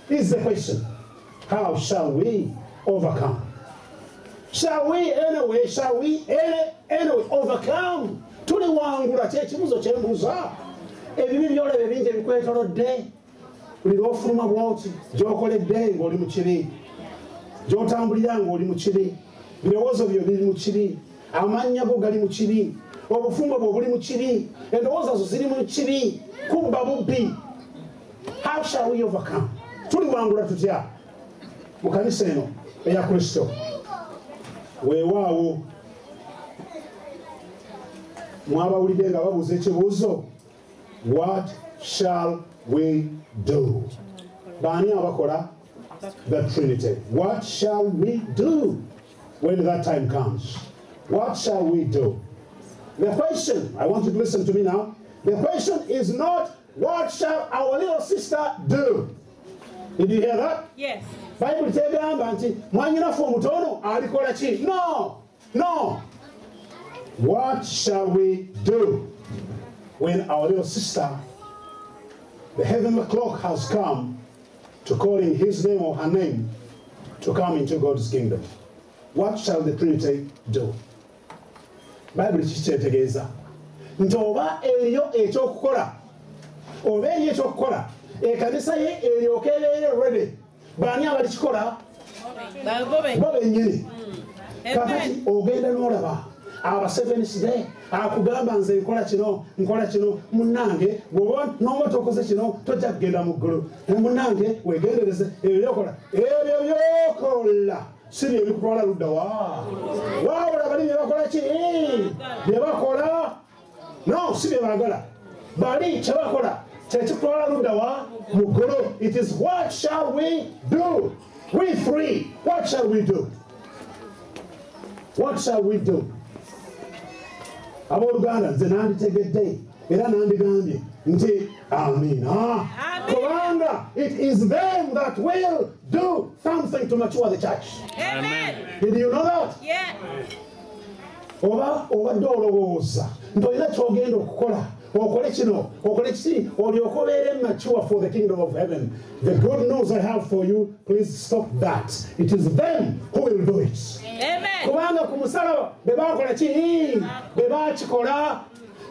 Is the question. How shall we overcome? Shall we anyway overcome? Tuliwangula kyekibuzo kyembuuza. Ebibi byolebe bingi ebikwetolodde buli lwofuluma bwoti gyokoledde ng'oli mu kibi, gy'otambulira ng'oli mu kibi, birowoozo byo biri mu kibi, amannya go gali mu kibi, obufumbo bwo buli mu kibi, endowooza zo ziri mu kibi, kubba bubbi. How shall we overcome? Tuliwangula tutya mu kanisa eno eya Kristo? Weewaawo mwabawulidde nga babuuza ekibuuzo, what shall we do? Baani abakola the Trinity. What shall we do when that time comes? What shall we do? The question, I want you to listen to me now. The question is not what shall our little sister do? Did you hear that? Yes. Bible tegamba nti mwanyinafu omutono alikola ki? No. What shall we do when our little sister, the heavenly clock has come to call in his name or her name to come into God's kingdom? What shall the Trinity do? Bible kitegeeza nti oba eriyo ekyokukola oba eriyo ekyokukola ekanisa ye eryoka ebeere ready. Baani abalikikola? Bo bennyini. Kakati ogenda n'olaba aba Seventh Day akugamba nze nkola kino munnange bw'oba n'oba tokoze kino tojja kugenda mu ggulu. Munnange weegendereze ebyo byokola si bye bikutwala ludda wa waawula bali bye bakola ki bye bakola no si bye baagala bali kye bakola kyekikutwala ludda wa mu ggulu. It is what shall we do? We three, what shall we do? What shall we do? Abooluganda nze nanditegedde era nandigambye nti amina. Kubanga it is them that will do something to mature the church. Amen. Did you know that? Yeah. Oba obadde olowooza nti olina kyogenda okukola okole kino okole kiki olyoke obeere mature for the kingdom of heaven. The good news I have for you, please stop that. It is them who will do it. Amen. Kubanga ku musalaba be baakola ki be baakikola.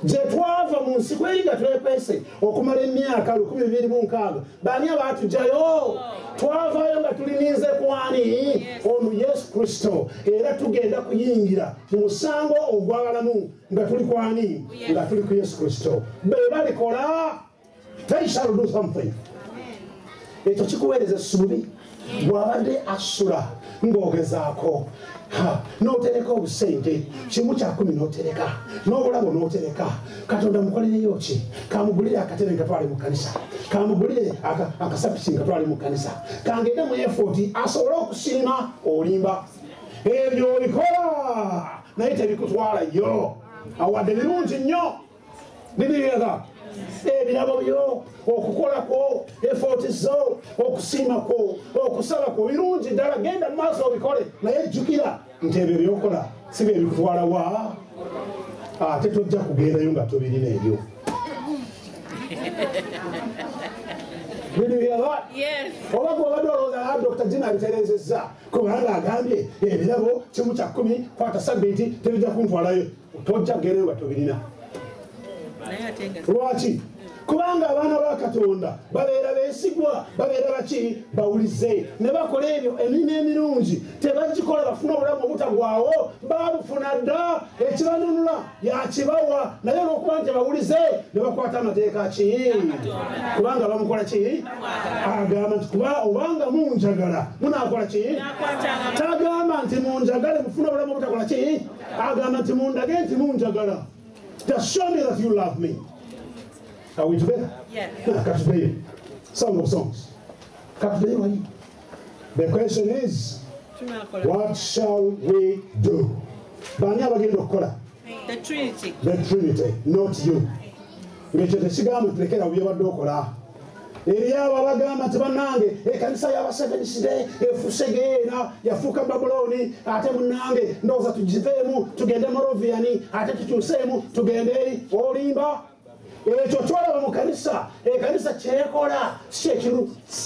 Gye twava mu nsi kweri nga twekwese okumala emyaka 226 baani abaatugyayo twavaayo nga tulininze kwani ono Yesu Kristo era tugenda kuyingira mu musango ogw'abalamu nga tuli kwani nga tuli ku Yesu Kristo. Be balikola, they shall do something. Ekyo kikuweereza essuubi bw'abadde asula ng'ogezaako n'otereka obusente kimu kya 10 n'otereka n'obulabo n'otereka Katonda mukolereyo ki? Kamugulire akatebe nkatwale mu kanisa, kamugulire akasapiki nkatwale mu kanisa, kangende mu effort asobole okusiima olimba. Ebyo olikola naye tebikutwalayo awadde birungi nnyo. Bibiriyaga ebirabo byo okukola kwo effort zo okusiima kwo okusaba kwo birungi ddala, genda mu maaso obikole naye jjukira nti ebyo byokola si bye bikutwala wa ate tojja kugendayo nga tobirina ebyo. Oba gwobadde olowooza Dr. Jim abitereezezza kubanga agambye ebirabo kimu kya 10 kwata sabbiiti tebijja kuntwalayo, tojja kugendayo nga tobirina. Lwaki? kubanga abaana ba Katonda babeera beesigwa, babeera baki bawulize ne bakola ebyo emirimu emirungi tebagikola bafuna obulamu obutagwawo, babufuna dda, ekibanunula yakibawa naye olwokuba nti bawulize ne bakwata amateeka ki kubanga bamukola ki agamba nti obanga munjagala munaakola ki tagama nti munjagale mufuna obulamu obutakola ki agamba nti mundage nti munjagala. Just show me that you love me. Are we together? Yeah. Katubeyo. Song of Songs. Katubeyo wali. The question is, what shall we do? Bani abagenda okukola? The Trinity. The Trinity, not you. Ngekyo tekigambo tulekera byebadde okola. Eri abo abagamba nti bannange ekanisa y'abasevensidde efusegeera yafuuka Babuloni, ate munnange ndowooza tugiveemu tugende Moravian, ate tukyuseemu tugende olimba. Ekyo twalaba mu kanisa, ekanisa kyekola si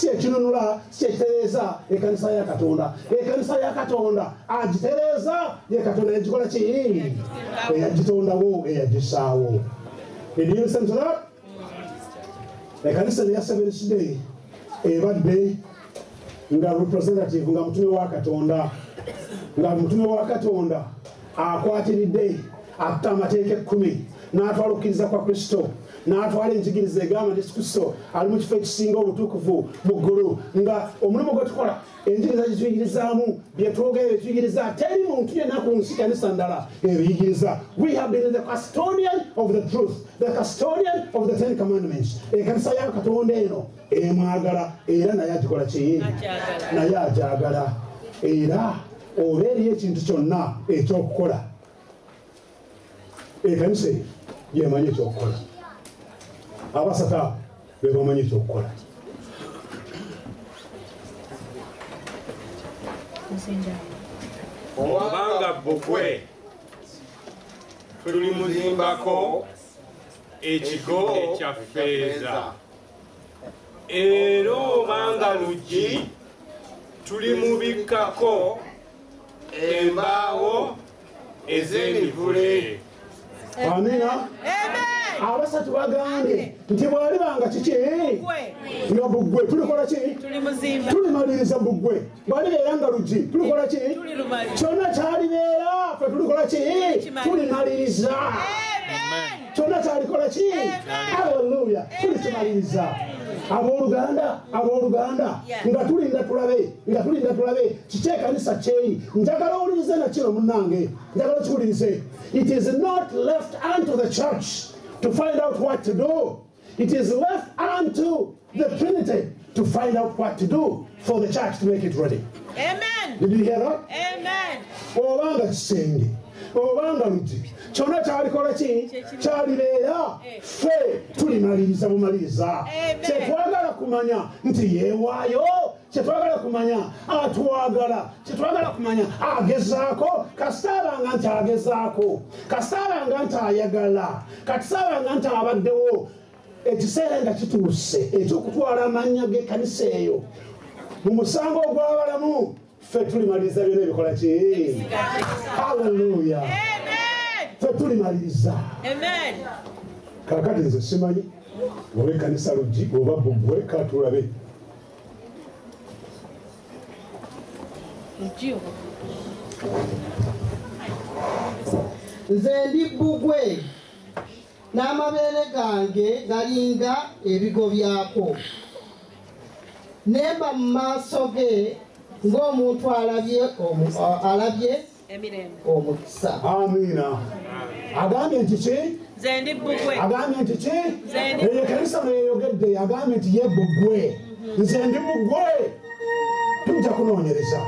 ekinunula si ekitereeza ekanisa ya Katonda. Ekanisa ya Katonda agitereeza ye Katonda yagikola ki eyagitondawo eyagisaawo. Did you listen to that? Ekanisa ya Seventh Day ebadde nga representative nga mutume wa Katonda akwatiridde atta amateeka 10 n'atwala okukkiriza kwa Kristo n'atwala enjigiriza egamba Yesu Kristo ali mu kifo ekisinga obutukuvu mu ggulu, nga omulimu gwe tukola enjigiriza gituyigirizamu byetwogera byetuyigiriza teri muntu yenna ku nsi kanisa ndala ebiyigiriza. We have been the custodian of the truth, the custodian of the 10 commandments. Ekanisa ya Katonda eno emwagala era naye agikola ki naye agyagala, era oba eriyo ekintu kyonna ekyokukola ekanisa yemanyi ekyokukola, abasata bebamanyi ekyokukola. Obanga bbugwe tuli muzimbako ekigo ekya ffeeza, era obanga luggi tuli mubikkako embaawo ez'emivule. Amina. Abasatu bagambye nti bwalibanga kiki nga bbugwe tulikola ki tulimaliriza bbugwe, bwalibeera nga luggi tulikola ki kyonna kyalibeera ffe tulikola ki tulimaliriza, kyonna kyalikola ki haleluya tulikimaliriza. Abooluganda nga tulinda tulabe kiki ekanisa kyeri. Njagala owulirize na kino munnange, njagala kiwulirize. It is not left unto the church to find out what to do. It is left unto the Trinity to find out what to do for the church to make it ready. Amen. Did you hear that? Amen. Obanga kisenge, obanga luggi, kyonna kyalikola ki kyalibeera ffe tulimaliriza bumaliriza. Kyetwagala kumanya nti yeewaayo, kyetwagala kumanya atwagala, kyetwagala kumanya agezaako, kasitaabanga nti agezaako, kasitaabanga nti ayagala, katisaabanga nti abaddewo. Ekiseera nga kituuse ekyokutwala amannya g'ekkanisa eyo mu musango ogw'abalamu, ffe tulimaliriza byonna ebikola ki haleluya ffe tulimaliriza. Kakati nze simanyi oba ekkanisa luggi oba bbugwe, katulabe. Nze ndi bbugwe n'amabeere gange galinga ebigo byako, nemba mu maaso ge ng'omuntu alabye omukisa. Amina. Agambye nti ki? Nze ndi bbugwe. Agambye nti ki? Eyo ekkanisa mweyogedde agambye nti ye bbugwe. Nze ndi bbugwe. Tujja kunoonyereza.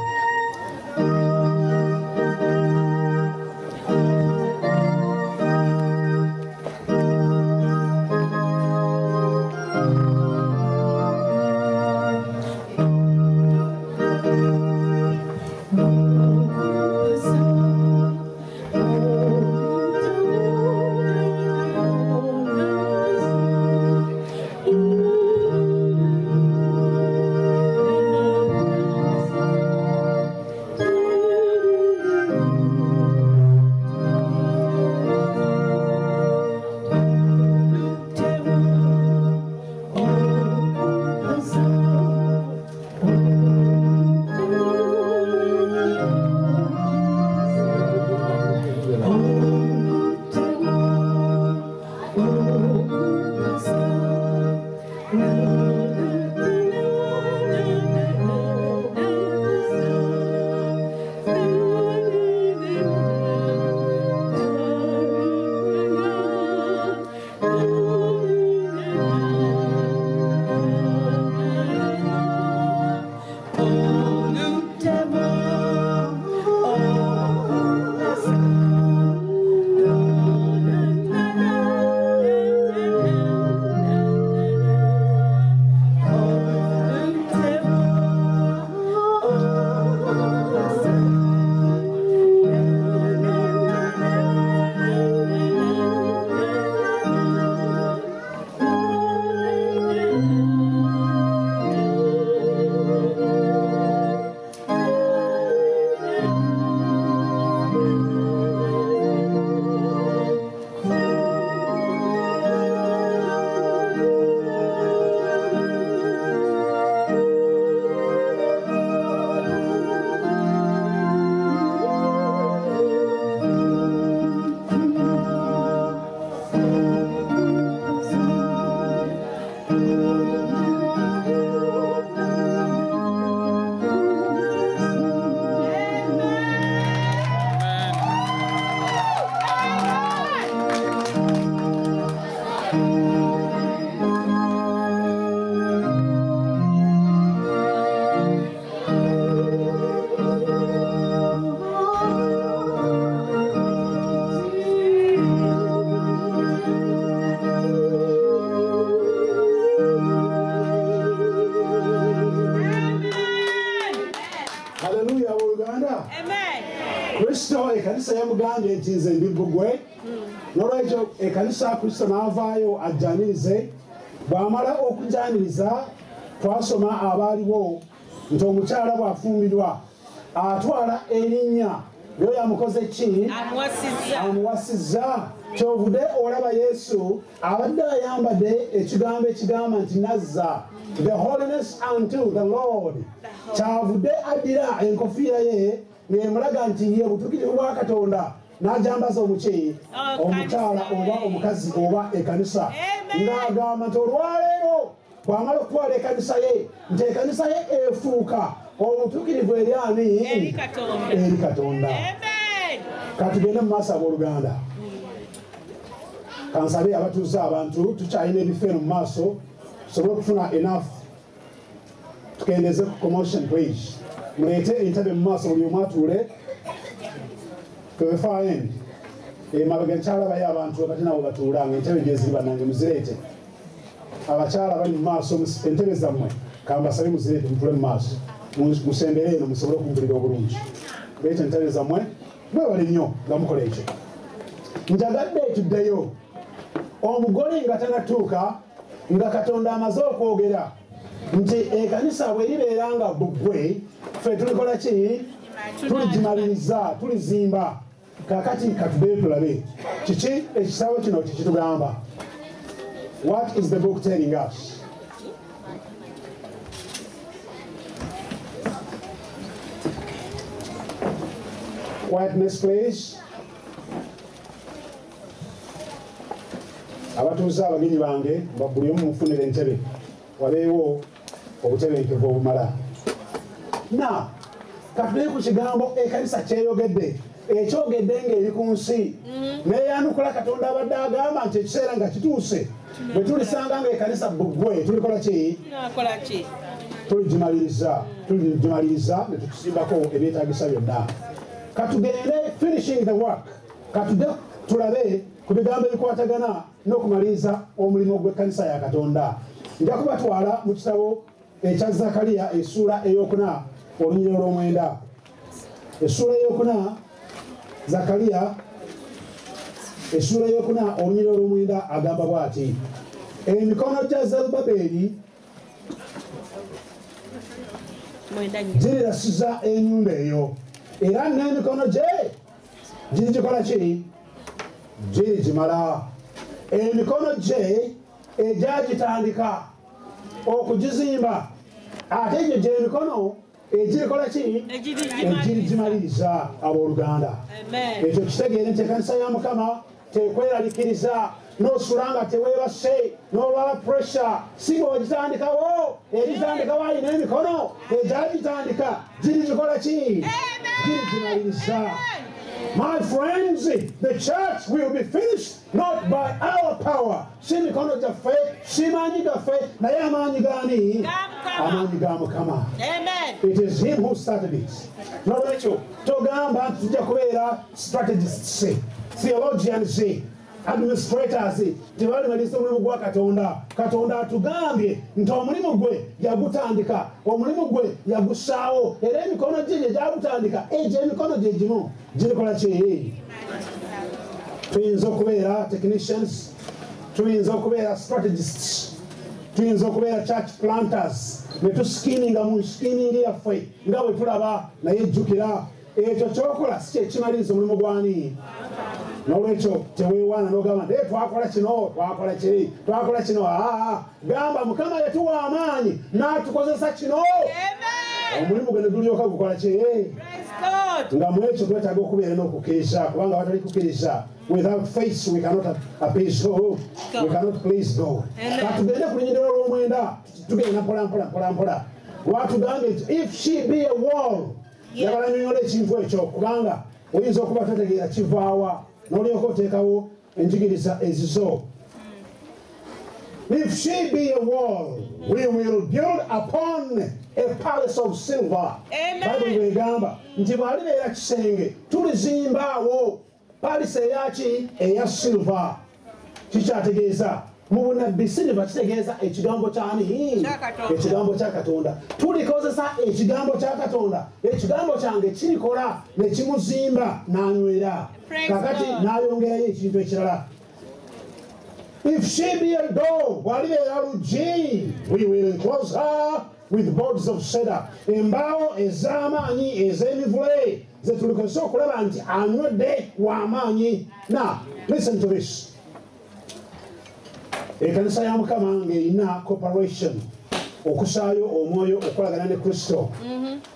Haleluya abooluganda. Amen. Kristo ekanisa yamugambye nti nze ndi bbugwe. N'olwekyo ekanisa Kristo n'avaayo ajjanirize. Bw'amala okujaniriza twasoma abaaliwo nti omukyala bw'afumbirwa atwala erinnya yo yamukoze ki? Amuwasizza. Kyovudde olaba Yesu abadde ayambadde ekigambo ekigamba nti nazza the holiness unto the Lord. Kyavudde addira enkofiira ye ng'emulaga nti ye butuukirivu bwa Katonda n'ajambaza omuki omukyala oba omukazi oba ekanisa ng'agamba nti olwaleero bw'amala okutwala ekanisa ye nti ekanisa ye efuuka obutuukirivu eri ani? Eri Katonda. Katugende mu maaso abooluganda. Kansabe abatuuze abantu tukyalina ebifo eno mu maaso tusobole okufuna enough tukendeze ku commotion page. Muleete entebe mu maaso buli omu atuule twefaendi emabega nkyalabayo abantu kati nabo batuula nga entebe gyeziri bannange muzireete. Abakyala bali mu maaso entebe zammwe kambasabe muzireete mutule mu maaso musembere eno musobole okumpulira obulungi. Leete entebe zammwe mwebale nnyo nga mukola ekyo. Njagadde tuddeyo omugole nga tanatuuka nga Katonda amaze okwogera nti ekanisa bwe libeera nga bbugwe ffe tulikola ki? Tuligimaliriza, tulizimba. Kakati katuddeyo tulabe kiki ekisaawe kino kikitugamba. What is the book telling us? Quietness please. Abatuuze abagenyi bange buli omu mufunire entebe wabeewo obutebenkevu obumala. Na katudde ku kigambo ekanisa kyeyogedde ekyogedde ng'eri ku nsi neyanukula Katonda abadde agamba nti ekiseera nga kituuse bwe tulisanga nga ekanisa bbugwe tulikola ki? Tuligimaliriza ne tukisimbako ebyetaagisa byonna. Katugende finishing the work. Katudde tulabe ku bigambo ebikwatagana n'okumaliriza omulimu gw'ekkanisa ya Katonda. Nja kubatwala mu kitabo ekya Zakaliya essuula eyokuna olunyiriro lw'omwenda. Essuula eyokuna Zakaliya essuula eyokuna olunyiriro lw'omwenda agamba bw'ati: emikono gya Zerubbaberi girirasiza ennyumba eyo era n'emikono gye girigikola ki? Girigimala. Emikono gye egyagitandika okugizimba ate egyo gy'emikono egirikola ki? Egirigimaliriza abooluganda. Ekyo kitegeere nti ekanisa ya Mukama tekweraliikiriza n'osula nga teweebase n'olwala pressure si bw'ogitandikawo eritandikawo alina emikono egyagitandika girigikola ki? Girigimaliriza. My friends, the church will be finished not by our power. Si mikono gyaffe, si maanyi gaffe, naye amaanyi gaani? Amaanyi ga Mukama. It is him who started it. Nolwekyo togamba nti tujja kubeera strategists, theologians, administrators tebalimaliza omulimu gwa Katonda. Katonda atugambye nti omulimu gwe yagutandika, omulimu gwe yagusaawo, era emikono gye gye gyagutandika egyo emikono gye gimu girikola ki? Tuyinza okubeera technicians, tuyinza okubeera strategists, tuyinza okubeera church planters ne tuskininga mu skiningi yaffe nga bwe tulaba, naye jjukira ekyo kyokola si kyekimaliriza omulimu gwani? N'olwekyo teweewaana n'ogamba nti twakola kino twakola kiri twakola kino. Gamba Mukama yatuwa amaanyi n'atukozesa kino, omulimu gwe ne gulyoka gukola ki? Nga mu ekyo twetaaga okubeera n'okukkiriza, kubanga watali kukkiriza, without faith we cannot appease God, we cannot please God. Katugende ku lunyiriro lw'omwenda tugenda mpola. Watugambye nti if she be a wall, yagala nyonyola ekintu ekyo kubanga oyinza okuba totegeera kivaawa n'olyoka oteekawo enjigiriza ezizo. If she be a wall, we will build upon a palace of silver. Bible bwegamba nti bw'alibeera kisenge tulizimbaawo palisi eyaki? Eya silver. Kikyategeeza mu bunabbi si ne bakitegeeza ekigambo kyani ekigambo kya Katonda tulikozesa ekigambo kya Katonda ekigambo kyange kirikola ne kimuzimba n'anywera kakati n'ayongerayo ekintu ekirala if she be a door bwalibeera luggi we will enclose her with boards of cedar embaawo ez'amaanyi ez'emivule ze tulikozesa okulaba nti anywedde w'amaanyi. Now listen to this. Ekanisa ya Mukama ng'erina cooperation okusaayo omwoyo okolagana ne Kristo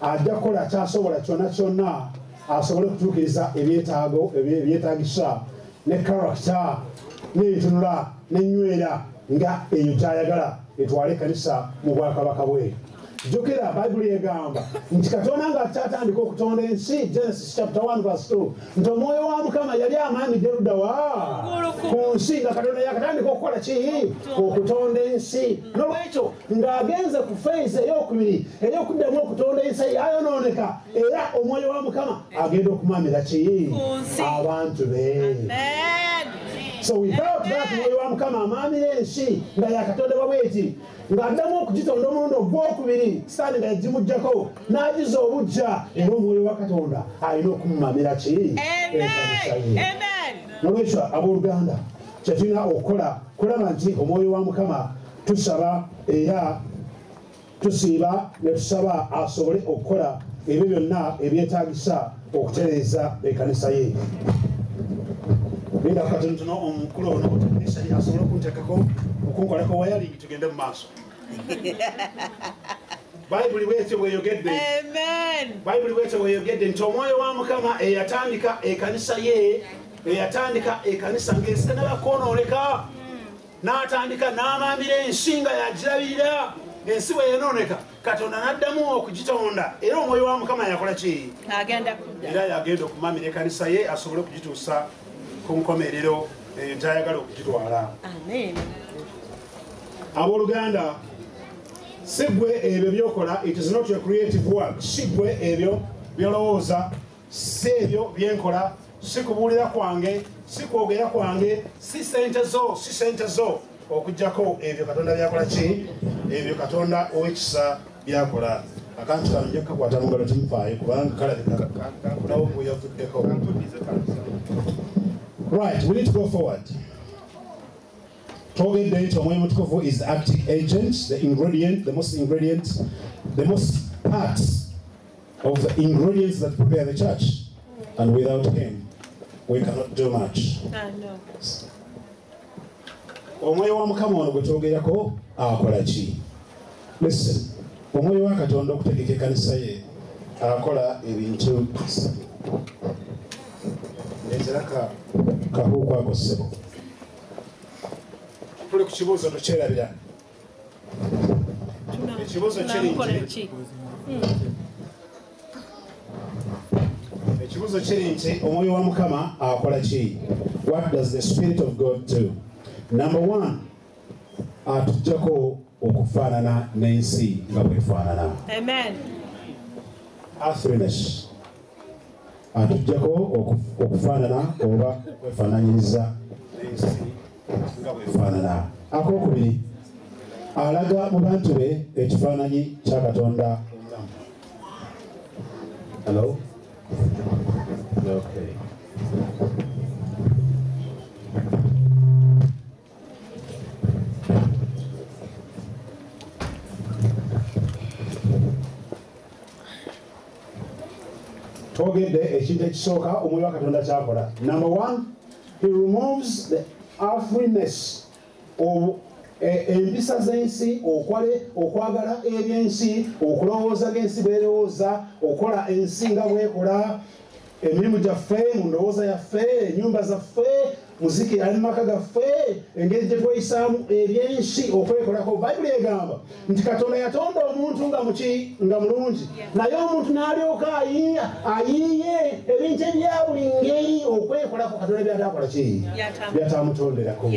ajja kukola kyasobola kyonna kyonna asobole okutuukiriza ebyetaagisa ne character n'entunula n'enywera nga eyo kyayagala etwale ekanisa mu bwakabaka bwe. Jjukira Bayibuli egamba nti Katonda ng'akyatandika okutonda ensi Genesis chapter 1 verse 2 nti omwoyo wa Mukama yali amaanyi gye wa ku nsi nga Katonda yakatandika okukola ki okutonda ensi. Nolwekyo ng'agenze ku phase ey'okubiri ey'okuddamu okutonda ensi yayonooneka era omwoyo wa Mukama agenda okumamira ki abantu be. So without that omwoyo wa Mukama amaamira ensi nga yakatonda bweti ng'addamu okugitonda omulundi ogwokubiri Sitaani nga yagimuggyako n'agiza obujja era omwoyo wa Katonda alina okumumamira ki ekanisa ye. Nolwekyo abooluganda kye tulina okukola kulaba nti omwoyo wa Mukama tusaba era tusiiba ne tusaba asobole okukola ebyo byonna ebyetaagisa okutereeza ekanisa ye. Linda katono omukulu ono otunisha asobola okunteekako okunkolako wayalingi tugende mu maaso. Bayibuli bwetyo bweyogedde. Amen. Bayibuli bwetyo bweyogedde nti omwoyo wa Mukama eyatandika ekanisa ye eyatandika ekanisa ng'ensi tennabakoonooneka n'atandika n'amaamira ensi nga yagirabirira ensi bwe yanooneka Katonda n'addamu okugitonda era omwoyo wa Mukama yakola ki era yagenda okumamira ekanisa ye asobole okugituusa ku nkomerero eyo gy'ayagala okugitwala. Amen. Abooluganda si gwe ebyo byokola, it is not your creative work. Si gwe ebyo byolowooza, si ebyo byenkola, si kubuulira kwange, si kwogera kwange, si sente zo okuggyako ebyo Katonda byakola ki ebyo Katonda ow'ekisa byakola. Akantu kano nja kukakwata mu ngalo temufaayo kubanga kalabika nawo bweyavuddeko. Right, we need to go forward. Twogedde nti omwoyo mutukuvu is the active agent, the most parts of the ingredients that prepare the church, and without him we cannot do much. No. Omwoyo wa Mukama ono gwe twogerako akola ki? Listen, omwoyo wa Katonda okutegeka ekanisa ye akola ebintu neziraka kahuuku ako ssebo. Tuli ku kibuuzo tukyerabira. Ekibuuzo kiri nti omwoyo wa Mukama akola ki? What does the Spirit of God do? Number one, atuggyako okufaanana n'ensi nga bwefaanana. Amen. Earthliness. Atuggyako okufaanana oba okwefaananyiriza n'ensi nga bwefaanana. Akokubiri, alaga mu bantu be ekifaananyi kya Katonda omulamu. Hello? Okay. Twogedde ekintu ekisooka omwoyo wa Katonda kyakola. Number one, he removes the earthliness of empisa z'ensi, okwagala ebyensi, okulowooza ng'ensi bw'erowooza, okola ensi nga bw'ekola, emirimu gyaffe, mu ndowooza yaffe, ennyumba zaffe, muziki ali mu maka gaffe, engeri gye tweyisaamu ebyensi okwekolako. Bayibuli egamba nti Katonda yatonda omuntu nga mulungi, naye omuntu n'alyoka ayiiye ebintu ebya buli ngeri okwekolako Katonda byatakola ki? Byatamutonderako.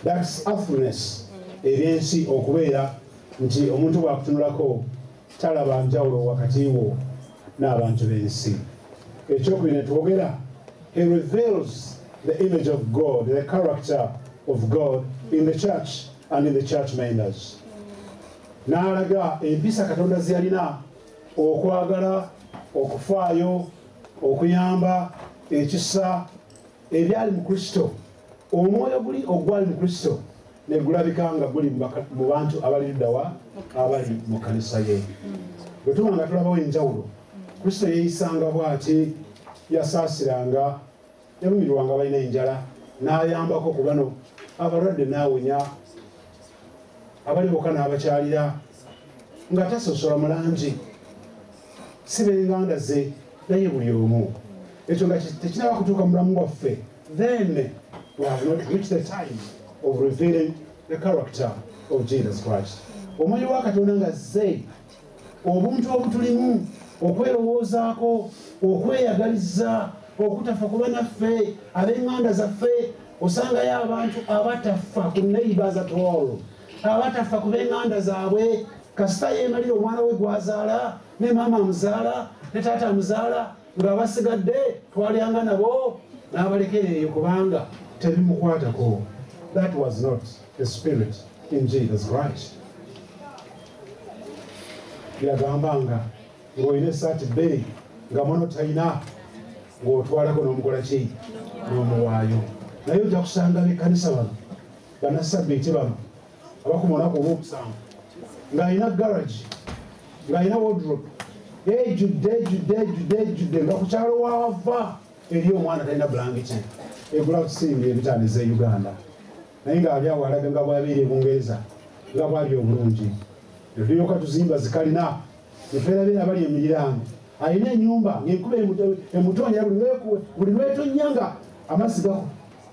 That's earthliness, ebyensi okubeera nti omuntu bw'akutunulako talaba njawulo wakati wo n'abantu b'ensi. Ekyokubiri ne twogera, he reveals the image of God, the character of God in the church and in the church members. N'alaga empisa Katonda ze yalina okwagala, okufaayo, okuyamba, ekisa ebyali mu Kristo. Omwoyo guli ogwali mu Kristo ne gulabika nga guli mu bantu abali luddawa abali mu kanisa ye. Bwe tuba nga tulabawo enjawulo, Kristo yeeyisanga bw'ati, yasaasiranga, yalumirirwanga balina enjala, n'ayambako ku bano abalwadde n'awonya, abali bokka n'abakyalira, nga tasosola mulangi, si b'enganda ze, naye buli omu. Ekyo nga tekinaba kutuuka mu bulamu bwaffe. Then we have not reached the time of revealing the character of Jesus Christ. Omwoyo wa Katonda nga azze, obuntu obutulimu, okwerowoozaako, okweyagaliza, okutafa ku bannaffe, ab'enganda zaffe, osangayo abantu abatafa ku neighbors at all, abatafa ku b'enganda zaabwe. Kasita yeemalira omwana we gwazaala, ne maama amuzaala, ne taata amuzaala, ng'abasigadde twalyanga nabo n'abalekera eyo kubanga tebimukwatako. That was not the spirit in Jesus Christ. Yagambanga ng'olina essaati bbiri nga mono talina, ng'otwalako n'omukola ki, n'omuwaayo. Naye ojja kusanga b'ekkanisa bano, bannasabbiiti bano abakuma olunaku olw'okusanvu, ng'alina garage, ng'alina wardrobe, ejjudde nga ku kyalo waava eri omwana talina blanketi egula kusimba ebitaano ez'e Uganda, naye ng'ali awo alaga nga bw'abeera e Bungereza nga bw'ali obulungi. Tulyoka tuzimba zikalina, ne twerabira abali emiriraano, alina ennyumba ng'enkuba emutonya buli lwetonnya nga amazzi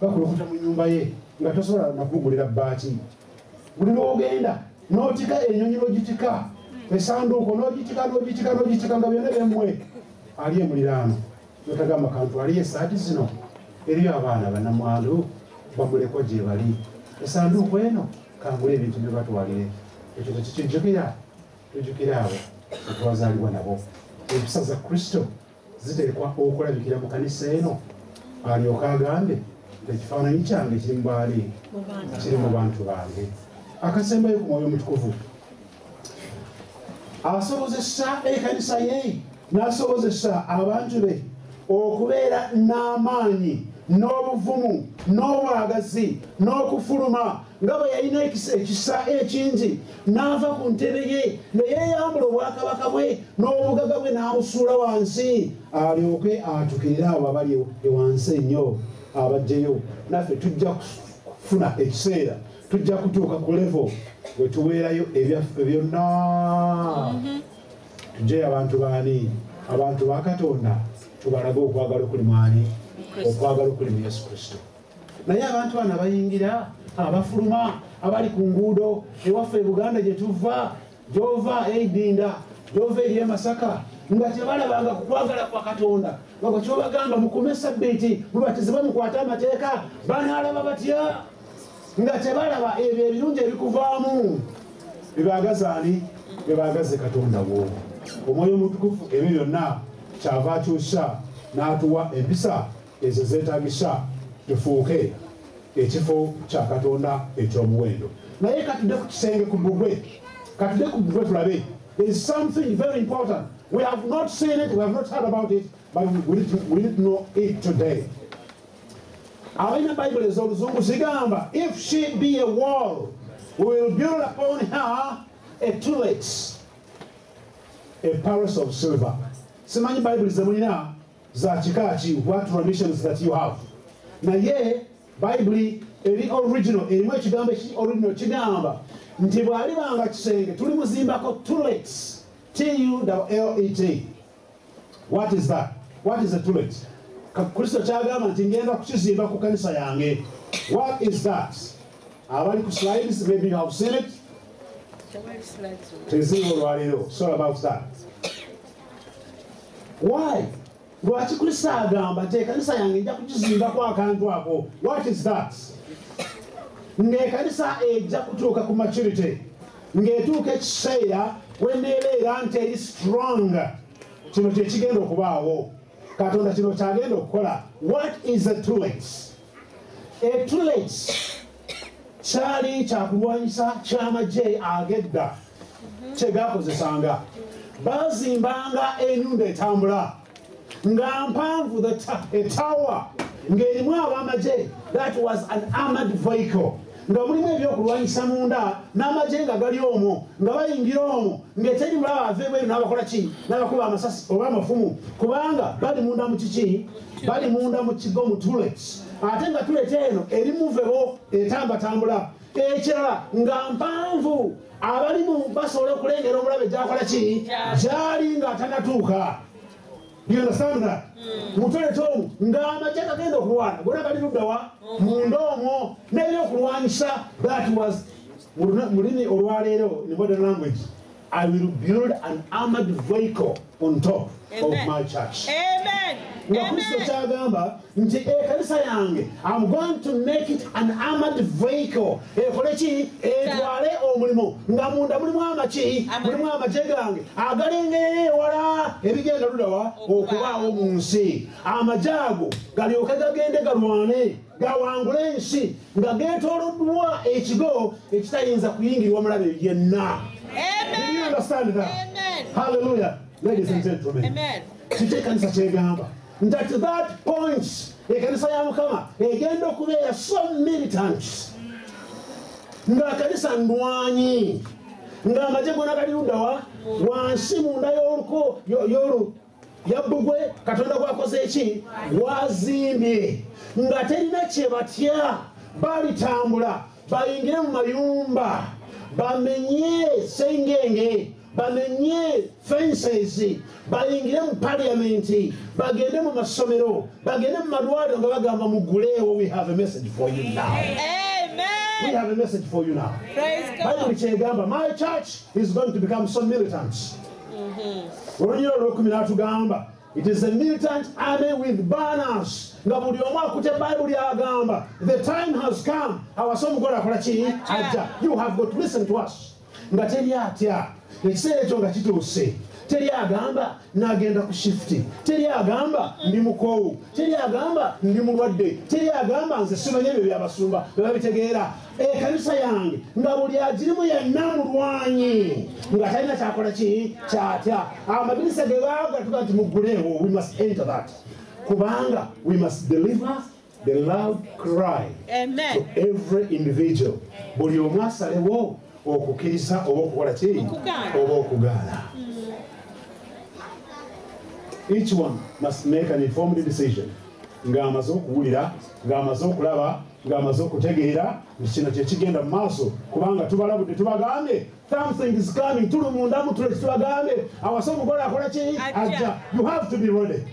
gakulukuta mu nnyumba ye nga tosobola nakugulira bbaati. Buli lw'ogenda n'otika ennyonyi n'ogitika, esanduuko n'ogitika nga byonna byemmwe, ali emuliraano notagamba kantu aliyo essaati zino, eriyo abaana bannamwandu bamulekwa gye bali, esanduuko eno kangula ebintu bye batwalire. Ekyo tekikijjukira, tujjukira abo twazaalibwa nabo. Empisa za Kristo ziteekwa okulabikira mu kanisa eno, alyoka agambe ekifaananyi kyange kiri mu baali, kiri mu bantu bange. Akasembayo ku Mwoyo Mutukuvu asobozesa ekkanisa ye, n'asobozesa abantu be okubeera n'amaanyi n'obuvumu n'obwagazi n'okufuluma nga bwe yalina ekisa ekingi, n'ava ku ntebe ye ne yeeyambula obwakabaka bwe n'obugaga bwe n'abusuula wansi, alyoke atukirire abo abali ewansi ennyo abajjeyo. Naffe tujja kufuna ekiseera, tujja kutuuka ku level bwe tuweerayo ebyaffe byonna. Tujjeyo abantu baani? Abantu ba Katonda, tubalage okwagala okuli mwani, okwagala okuli mu Yesu Kristo. Naye abantu bano abayingira, abafuluma, abali ku nguudo ewaffe e Buganda gye tuva, gy'ova Eidinda, gy'ova eri e Masaka, nga tebalabanga ku kwagala kwa Katonda, nga bwe kyobagamba mukume Ssabbiiti, mubatizibwe mukwate amateeka, banaalaba batya? Nga tebalaba ebyo ebirungi ebikuvaamu. Bibaagaza ani? Bibaagaze Katonda wo. Omwoyo Mutukuvu ebyo byonna kyava akyusa n'atuwa empisa ezo zeetaagisa tufuuke ekifo kya Katonda eky'omuwendo. Naye katudde ku kisenge ku bbugwe, katudde ku bbugwe tulabe. There is something very important. We have not seen it, we have not heard about it, but we need to know it today. Abalina Bayibuli ez'oluzungu zigamba, if she be a wall, we will build upon her a tullet, a palace of silver. Simanyi Bayibuli ze mulina za kika ki, what traditions that you have. Naye Bayibuli eri original, erimu ekigambo original kigamba nti bw'alibanga kisenge tulimuzimbako tullets, Tullet. What is that? What is a tullet? Kristo kyagamba nti ngenda kukizimba ku kanisa yange. What is that? Abali ku slides, maybe you have seen it. Tezimu olwaliro. Sorry about that. Why? Lwaki Kristo agamba nti ekanisa yange nja kukizimbako akantu ako? What is that? Ng'ekanisa ejja kutuuka ku maturity, ng'etuuka ekiseera weneebeera nti eri strong, kino kye kigenda okubaawo. Katonda kino kyagenda okukola. What is a tullet? A tullet kyali kyakulwanyisa ky'amagye agedda kyegakozesanga. Bazimbanga enyumba etambula nga mpanvu etawa ng'erimu ab'amagye. That was an armored vehicle nga mulimu ebyokulwanyisa munda n'amagye nga gali omwo nga bayingira omwo ng'eteri mulaba aveebweru n'abakola ki n'abakuba amasasi oba amafumu kubanga bali munda mu kiki bali munda mu kigo mu tulet ate nga tulet eno eri muvewo etambatambula ekirala nga mpanvu abalimu basobola okulengera omulabe gyakola ki gyali nga atanatuuka. You understand that? Mutoleto omu ng'amagye gagenda okulwana gona gali luddawa munda omwo n'ebyokulwanyisa. That was mulimi olwaleero in modern language. I will build an armored vehicle on top of my church. Amen. Nga Kristo kyagamba nti ekanisa yange I'm going to make it an armored vehicle. Ekole ki etwale omulimo nga munda mulimu amaki mulimu amagye gange agalengerera ewala ebigenda ludawa okubaawo mu nsi. Amagye ago galyoke gagende galwane gawangule ensi nga geetooloddwa ekigo ekitayinza kuyingirwa mulabe yenna. Amen. Do you understand that? Amen. Hallelujah. Ladies and gentlemen. Amen. Kiki ekanisa kyegamba nti at that point ekanisa ya Mukama egenda okubeera so militant ng'akanisa ndwanyi ng'amagye gonna gali luddawa wansi munda y'oluko ya bbugwe Katonda gwakoze eki gwazimbye nga terina kye batya balitambula bayingire mu mayumba bamenye sengenge bamenye fences bayingire mu parliament bagende mu masomero bagende mu malwaliro nga bagamba muguleewo. We have a message for you now. Amen. We have a message for you now. Praise God. Kyegamba my church is going to become so militant. Olunyi olw'okumi n'atugamba it is a militant army with banners. Nga buli omu akute Bible agamba the time has come. Awasa omugole akola ki ajja. You have got to listen to us. Nga teri atya ekiseera ekyo nga kituuse. Teri agamba n'agenda ku shifti. Teri agamba ndi mukoowu. Teri agamba ndi mulwadde. Teri agamba nze simanyi ebyo byabasumba bebabitegeera. Ekanisa yange nga buli agirimu yenna mulwanyi nga talina kyakola ki kyatya. Amadirisa ge baagatuga nti mugguleewo. We must enter that. Kubanga we must deliver the loud cry to every individual. Buli omu asalewo okukkiriza oba okukola ki oba okugaana. Each one must make an informed decision. Ng'amaze okuwulira, ng'amaze okulaba, ng'amaze okutegeera kino kye kigenda mu maaso kubanga tubalabudde tubagambye something is coming. Tuli munda mu tule tubagambye awasa omugole akola ki ajja. You have to be ready.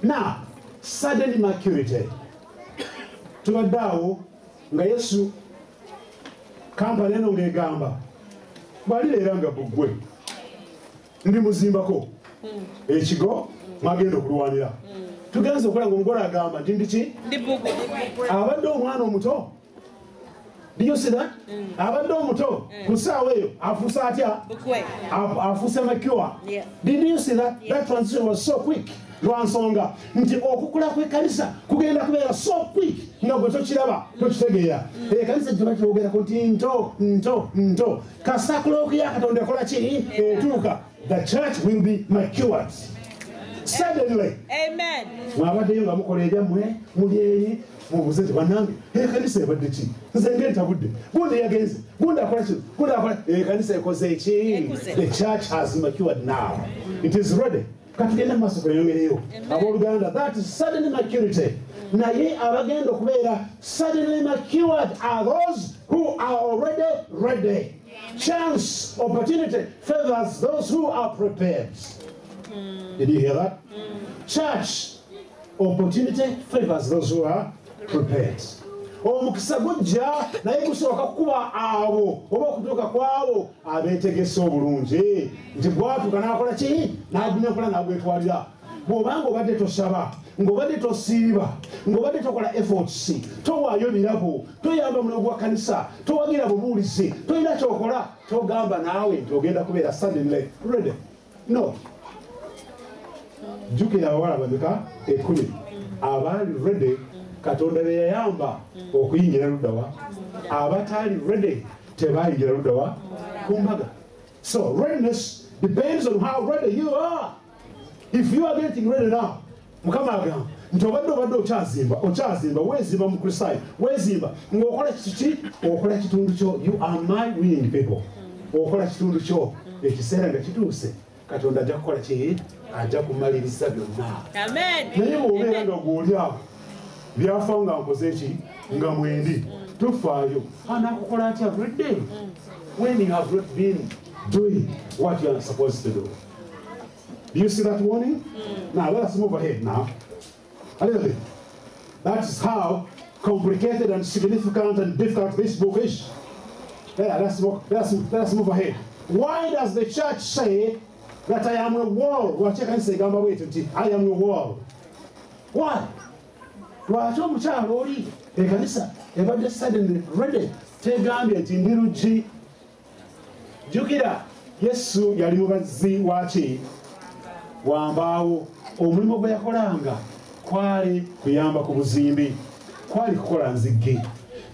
Now, sudden maturity. Tubadde awo nga Yesu kampani eno ng'egamba bwalireera nga bbugwe ndi muzimbako ekigo mwagenda okulwanira. Tugenze okukola ng'omugole agamba nti ndiki abadde omwana omuto. Do you see that? Abadde omuto ku ssaawa eyo afuuse atya afuuse mature. Did you see that? That transition was so quick. Lwansonga nti okukula kw'ekkanisa kugenda kubeera so quick nga gwe tokiraba tokitegeera. Ekkanisa gye bakyogerako nti nto kasakula ya Katonda ekola ki etuuka. The church will be matured suddenly. Amen. Mwabaddeyo nga mukola ebyammwe muli eri mubuze nti bannange ekkanisa ebadde ki nze ngentabudde gundi yagenze gundi akola ki gundi akola. Ekkanisa ekoze ki? The church has matured now. It is ready. Katugenda mu maaso kweyongereyo abooluganda. That is sudden maturity. Naye abagenda okubeera suddenly matured are those who are already ready. Chance, opportunity favors those who are prepared. Did you hear that? Church, opportunity favors those who are prepared. Omukisa gujja naye gusooka kukuba abo oba okutuuka kwabo abeetegese obulungi nti gwatuuka n'akola ki n'agumya okola n'agwetwalira. Bw'obanga obadde tosaba ng'obadde tosiiba ng'obadde tokola efforts towaayo birabo toyamba mulimu gwa kanisa towagira bubuulizi tolina kyokola togamba naawe nti ogenda kubeera suddenly ready. No. Jjukira abawala bameka 10 abaali ready Katonda be yayamba okuyingira luddawa abatali ready tebayingira luddawa kumbaga. So readiness depends on how ready you are. If you are getting ready now, mukama agamba nti obadde okyazimba wezimba mu Kristo wezimba ng'okola kiki okola kitundu kyo. You are my winning people. Okola kitundu kyo ekiseera nga kituuse Katonda ajja kukola ki ajja kumaliriza byonna. Naye bw'obeera nga gw'oli awo byafa nga nkoze eki nga mwendi tufaayo anakukola atya everyday when you have not been doing what you are supposed to do. Do you see that warning? Now let us move ahead now a little bit. That is how complicated and significant and difficult this book is. Let's move ahead. Why does the church say that I am a wall? I am a wall. Why? Lwaki omukyalo oli ekanisa ebadde suddenly ready tegambye nti ndi luggi. Jjukira Yesu yali mubazzi waki wambaawo. Omulimu gwe yakolanga kwali kuyamba ku buzimbi, kwali kukola nziggi.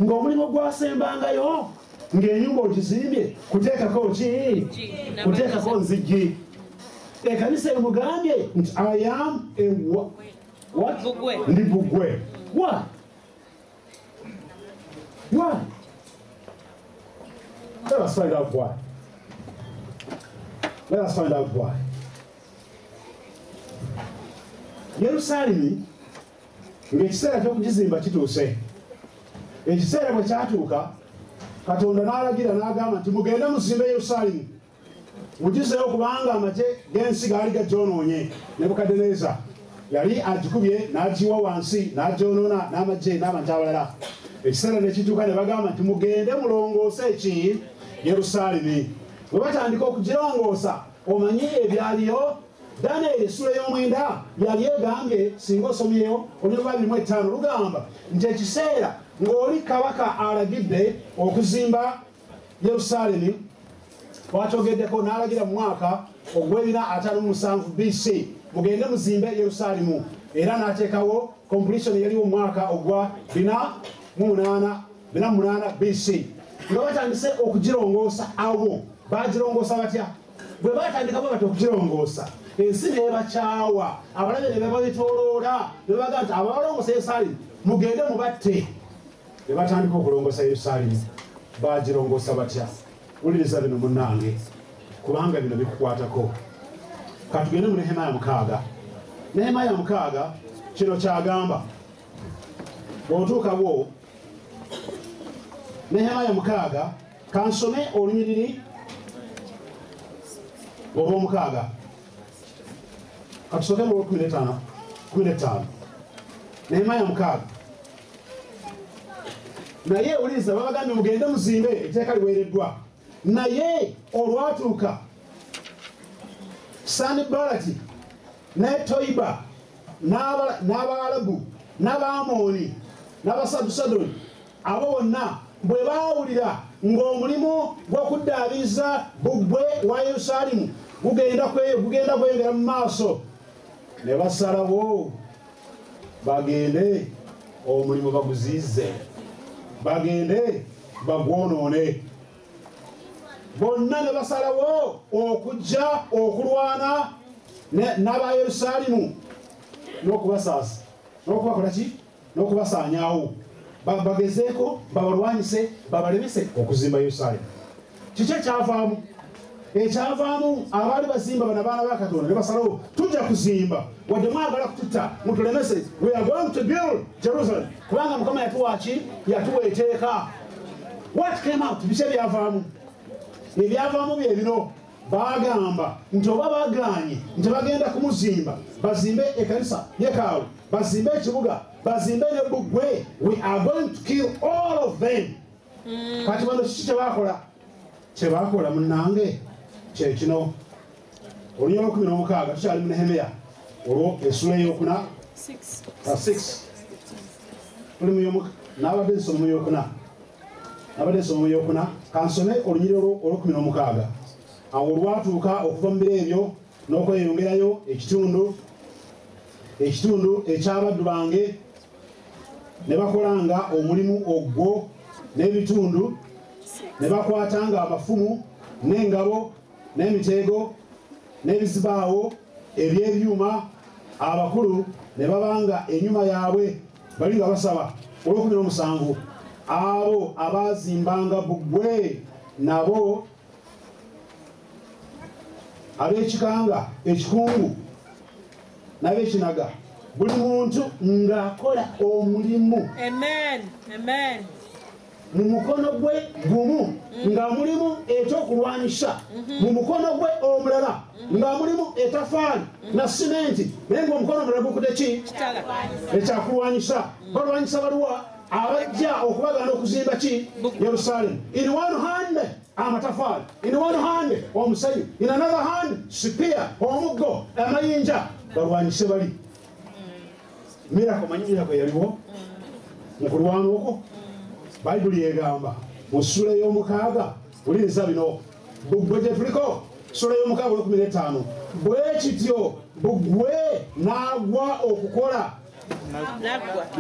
Ng'omulimu gwasembangayo ng'enyumba ogizimbye kuteekako ki? Kuteekako nziggi. Ekanisa emugambye nti I am a what? Ndi bugwe. Why? Why? Let us find out why. Let us find out why. Yerusalemu ng'ekiseera ky'okugizimba kituuse. Ekiseera bwe kyatuuka Katonda n'alagira n'agamba nti mugende muzimbe Yerusalemu mugizeeyo kubanga amagye g'ensi gaali gagyonoonye. Nebukadneeza yali agikubye n'agiwa wansi n'agyonoona n'amagye n'abantu abalala. Ekiseera ne kituuka ne bagamba nti mugende mulongoose eki Yerusalemu. Bwe batandika okugirongoosa omanye ebyaliyo. Daniel essula y'omwenda yali egambye singa osomyeyo Olunyiriri 25 lugamba nti ekiseera ng'oli kabaka alagidde okuzimba Yerusalemu twakyogeddeko n'alagira mu mwaka ogw'457 BC mugende muzimbe Yerusalemu era n'ateekawo completion yaliwo mu mwaka ogwa 408 BC. Nga batandise okugirongoosa awo bagirongoosa batya? Bwe batandikamu bati okugirongoosa ensi nebakyawa abalabe ne babetoloola ne baga nti abalongoosa Yerusalemu mugende mubatte. Ne batandika okulongoosa Yerusalemu bagirongoosa batya? Wuliriza bino munnange kubanga bino bikukwatako. Katugende mu Nehemiya 6. Nehemiya 6 kino kyagamba bw'otuukawo Nehemiya 6 kansome olunyiriri olw'omukaaga katusooke mu 15. Nehemiya 6 naye wuliriza babagambye mugende muzimbe etteeka liweereddwa. Naye olwatuuka Sanibalati ne Toyiba n'Abalabu n'Abamoni n'Abasadusodoni abo bonna bwe baawulira ng'omulimu gw'okuddaabiriza bbugwe wa Yerusaalemu gugenda kweyongera mu maaso ne basalawo bagende omulimu baguziize, bagende bagwonoone. Bonna ne basalawo okujja okulwana n'aba Yerusaalemu n'okubasaasa n'okubakola ki? N'okubasaanyaawo bagezeeko babalwanyise babalemese okuzimba Yerusaalemu. Kiki ekyavaamu? Ekyavaamu abaali bazimba bano abaana ba Katonda ne basalawo tujja kuzimba wadde mwagala kututta mutulemese. We are going to build Jerusalem kubanga Mukama yatuwa ki? Yatuwa etteeka. What came out? Biki ebyavaamu? Ebyavaamu bye bino bagamba nti oba bagaanye nti bagenda kumuzimba bazimbe ekanisa yekaalu bazimbe ekibuga bazimbe ne bbugwe, we are going to kill all of them. Kati bano kiki kyebakola? Kyebakola munnange kyekino. Olunyiriri 16 tukyali mu Nehemiya olwo essula ey'okuna 6 tuli mu n'abadde nsoma mu y'okuna kansome olunyiriri olw'16. Awo olwatuuka okuva mu biro ebyo n'okweyongerayo ekitundu eky'abaddu bange ne bakolanga omulimu ogwo n'ebitundu, ne bakwatanga amafumu n'engabo n'emiteego n'ebizibaawo eby'ebyuma, abakulu ne babanga enyuma yaabwe bali nga basaba. Olwokumi n'omusanvu, abo abaazimbanga bbugwe nabo ab'ekikanga ekikungu n'ab'ekinaga, buli muntu ng'akola omulimu mu mukono gwe gumu nga mulimu ekyokulwanyisa, mu mukono gwe omulala nga mulimu etafaali na simenti, naye ng'omukono omulala gukutte ki? Ekyakulwanyisa. Balwanyisa baluwa? Abajja okubagana okuzimba ki? Yerusaalemu. In one hand amatafaali, in one hand omusenyu, in another hand sipiya, omuggo, amayinja. Balwanyise bali. Mirako, manyi mirako yaliwo mu kulwana okwo? Bayibuli egamba mu ssula y'omukaaga, uliriza bino, bbugwe gye tuliko, ssula y'omukaaga olw'ekumi n'ettaano, bwe kityo bbugwe n'agwa okukola,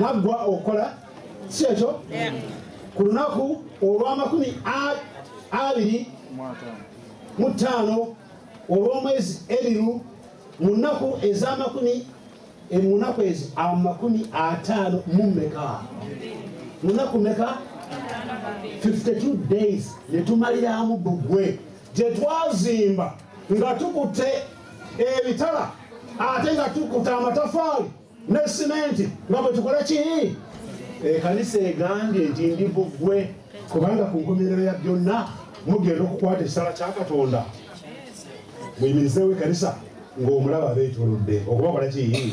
n'aggwa okukola, si ekyo? Ku lunaku olw'ama25 olw'omwezi Eriru, mu nnaku ez'amakumi, mu nnaku ezi 50 mu meka? Mu nnaku meka? 52 days ne tumaliramu bbugwe gye twazimba nga tukutte ebitala ate nga tukutte amatafaali ne simenti nga bwe tukola ki? Ekanisa egambye nti ndi bbugwe, kubanga ku nkomerero ya byonna mugenda okukwata ekitala kya Katonda. Muyimirizeewo ekanisa ng'omulaba abeetolodde okubakola ki?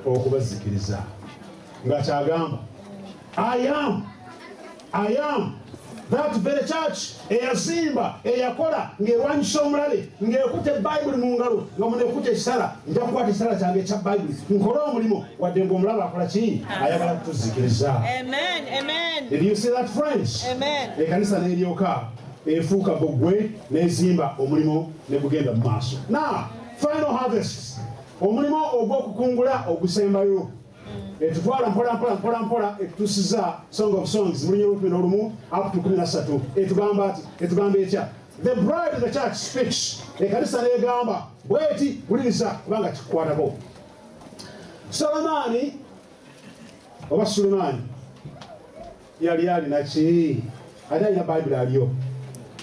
Okubazikiriza nga kyagamba I am that very church eyazimba eyakola ng'erwanyisa omulabe ng'ekutte Bayibuli mu ngalo nga munekutte ekitala, nja kukwata ekitala kyange ekya Bayibuli nkole omulimu wadde ng'omulaba akola ki? Ayagala kutuzikiriza. Did you see that, friends? Ekanisa n'eryoka efuuka bbugwe n'ezimba omulimu ne gugenda mu maaso. Now, final harvest, omulimu ogw'okukungula ogusembayo etutwala mpola etutusiza Song of Songs mu lunyiriro 11 up to 13 etugamba etya? The bride of the church speaks. Ekanisa n'egamba bweti, wuliriza kubanga kikukwatako. Solomoni oba Sulemaani yali alina ki? Ate alina Bayibuli aliyo.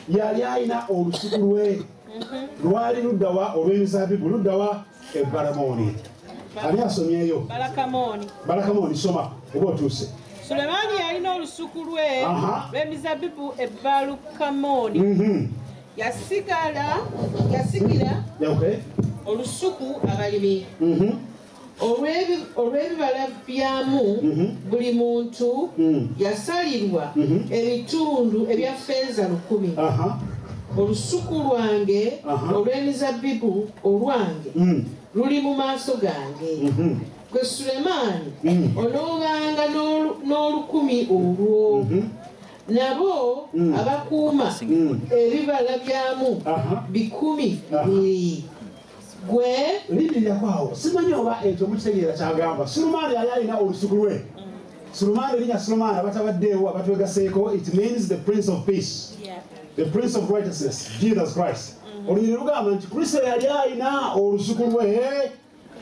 Yali alina olusuku lwe lwali luddawa olw'emizabibu, luddawa Ebalamoni. Ani asomyeyo? Balakamoni, soma oba otuuse. Sulemaani yalina olusuku lwe lw'emizabibu e Balakamoni. Yasikira olusuku abalimi. Olw'ebibala byamu buli muntu yasalirwa ebitundu ebya ffeeza 10. Olusuku lwange olw'emizabibu olwange luli mu maaso gange. Gwe Sulemaani onoobanga n'olukumi olwo. Nabo abakuuma ebibala byamu 10. Gwe lidiryakwawo simanyi oba ekyo mukitegeera kyagamba. Sulemaani yali alina olusuku lwe. Sulemaani erinnya Sulemaani abatabaddeewo abatwegaseeko, it means the Prince of Peace, the Prince of Righteousness, Jesus Christ. Olunyiriri lugamba nti Kristo yali alina olusuku lwe.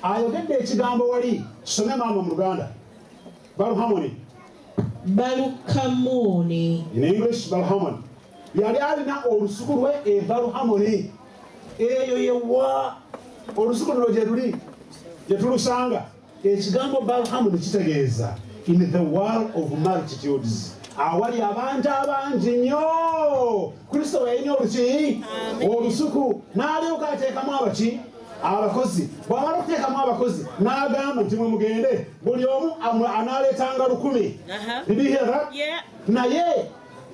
Ayogedde ekigambo wali, tusome maama mu Luganda. Baluhamoni. In English, Baluhamoni. Yali alina olusuku lwe e Baluhamoni. Eyo yewa olusuku luno gye luli gye tulusanga. Ekigambo Baluhamoni kitegeeza in the world of multitudes, awali abantu abangi nnyo. Kristo yalina olusuku n'alyoka ateekamu abaki? Abakozi. Bw'amala okuteekamu abakozi n'agamba nti mwe mugende, buli omu anaaleetanga 10. Did you hear that? Naye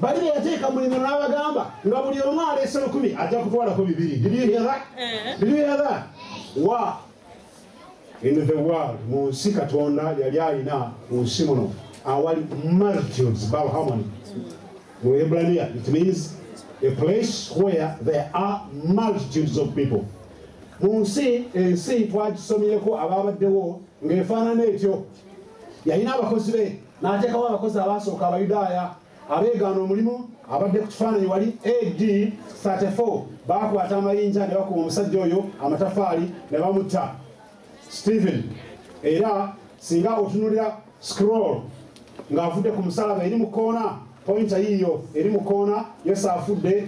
bali be yateeka mulimu n'abagamba nga buli omu aleese 10 ajja kutwalako 2. Did you hear that? Did you hear that? Wa in the world, mu nsi Katonda yali alina mu nsi muno awali multitudes. Baluhamoni mu Ebrania, it means a place where there are multitudes of people. Mu nsi, ensi twagisomyeko ababaddewo ng'efaanana etyo. Yalina abakozi be n'ateekawo abakozi abasooka abayudaaya abeegaana omulimu abadde ku kifaananyi wali AD 34 bakwata amayinja ne bakuba omusajja oyo amatafaali ne bamutta Stephen. Era singa otunulira scroll ng'avudde ku musalaba eri mu koona pointer yiyo eri mu koona Yesu afudde.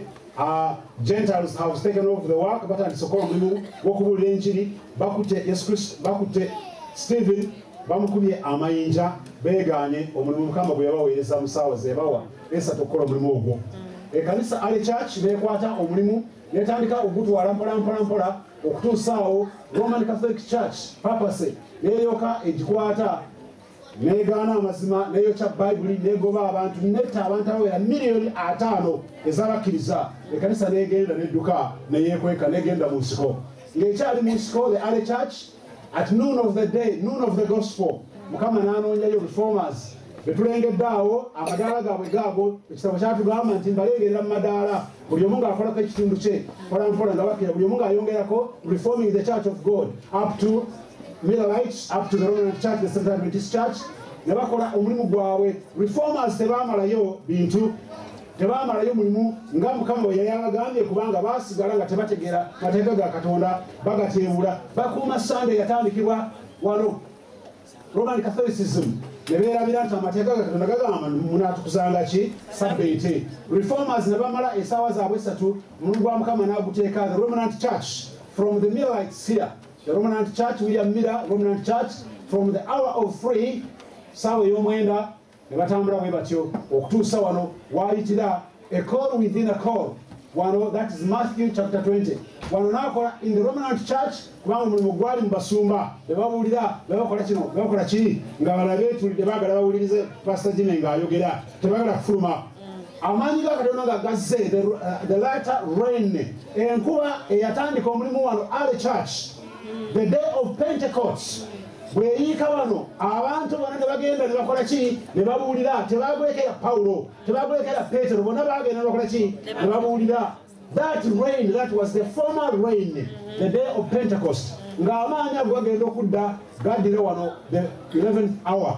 Gentiles have taken over the work batandise okukola omulimu gw'okubuulira enjiri bakutte Yesu Kristo bakutte Stephen bamukubye amayinja beegaanye omulimu Mukama gwe yabaweereza mu ssaawa zebawa esatu okukola omulimu ogwo. Ekkanisa Ale Church beekwata omulimu netandika ogutwala mpola okutuusaawo Roman Catholic Church papase neeyoka egikwata neegaana amazima neeyokya bayibuli neegoba abantu netta abantu abawera miliyoni 5 ez'abakkiriza. Ekkanisa neegenda nedduka neyeekweka negenda mu nsiko ng'ekyali mu nsiko the Ale Church at noon of the day, noon of the gospel, Mukama n'anoonyayo reformers betulengedde awo amadaala gaabwe gaago ekitabo kyatugamba nti mbalengerera mu madaala buli omu ng'akolako ekitundu kye mpola nga bakkira buli omu ng'ayongerako reforming the church of God up to Millerites, up to the Roman Church, the Seventh Adventist Church. Ne bakola omulimu gwabwe. Reformers tebaamalayo bintu tebaamalayo mulimu nga Mukama bwe yali abagambye kubanga baasigala nga tebategeera mateeka ga Katonda bagateebula. Bakuuma Sunday yatandikibwa wano Roman Catholicism ne beerabira nti amateeka ga Katonda gagamba munaatukuzanga ki Sabbaiti. Reformers ne bamala essaawa zaabwe 3 omulimu gwa Mukama n'aguteeka the Roman Church from the Millerites here. The Roman Church, William Miller, Roman Church, from the hour of 3, sawa y'omwenda ne batambula bwe batyo okutuusa wano waayitira a call within a call. Wano, that is Matthew chapter 20. Wano n'akola in the Roman Church kubanga omulimu gwali mu basumba ne babuulira ne bakola kino ne bakola kiri nga balabe tulidde baagala bawulirize Pastor Jimmy ng'ayogera tebaagala kufuluma. Amaanyi ga Katonda nga gazze the latter rain enkuba eyatandika omulimu wano Ale Church. The day of Pentecost bweyiika wano abantu bonna ne bagenda ne bakola ki ne babuulira tebagwekera Pawulo tebagwekera Petero bonna bagenda ne bakola ki ne babuulira. That rain, that was the former rain, the day of Pentecost ng'amaanyi ago gagenda okudda gaddire wano the 11th hour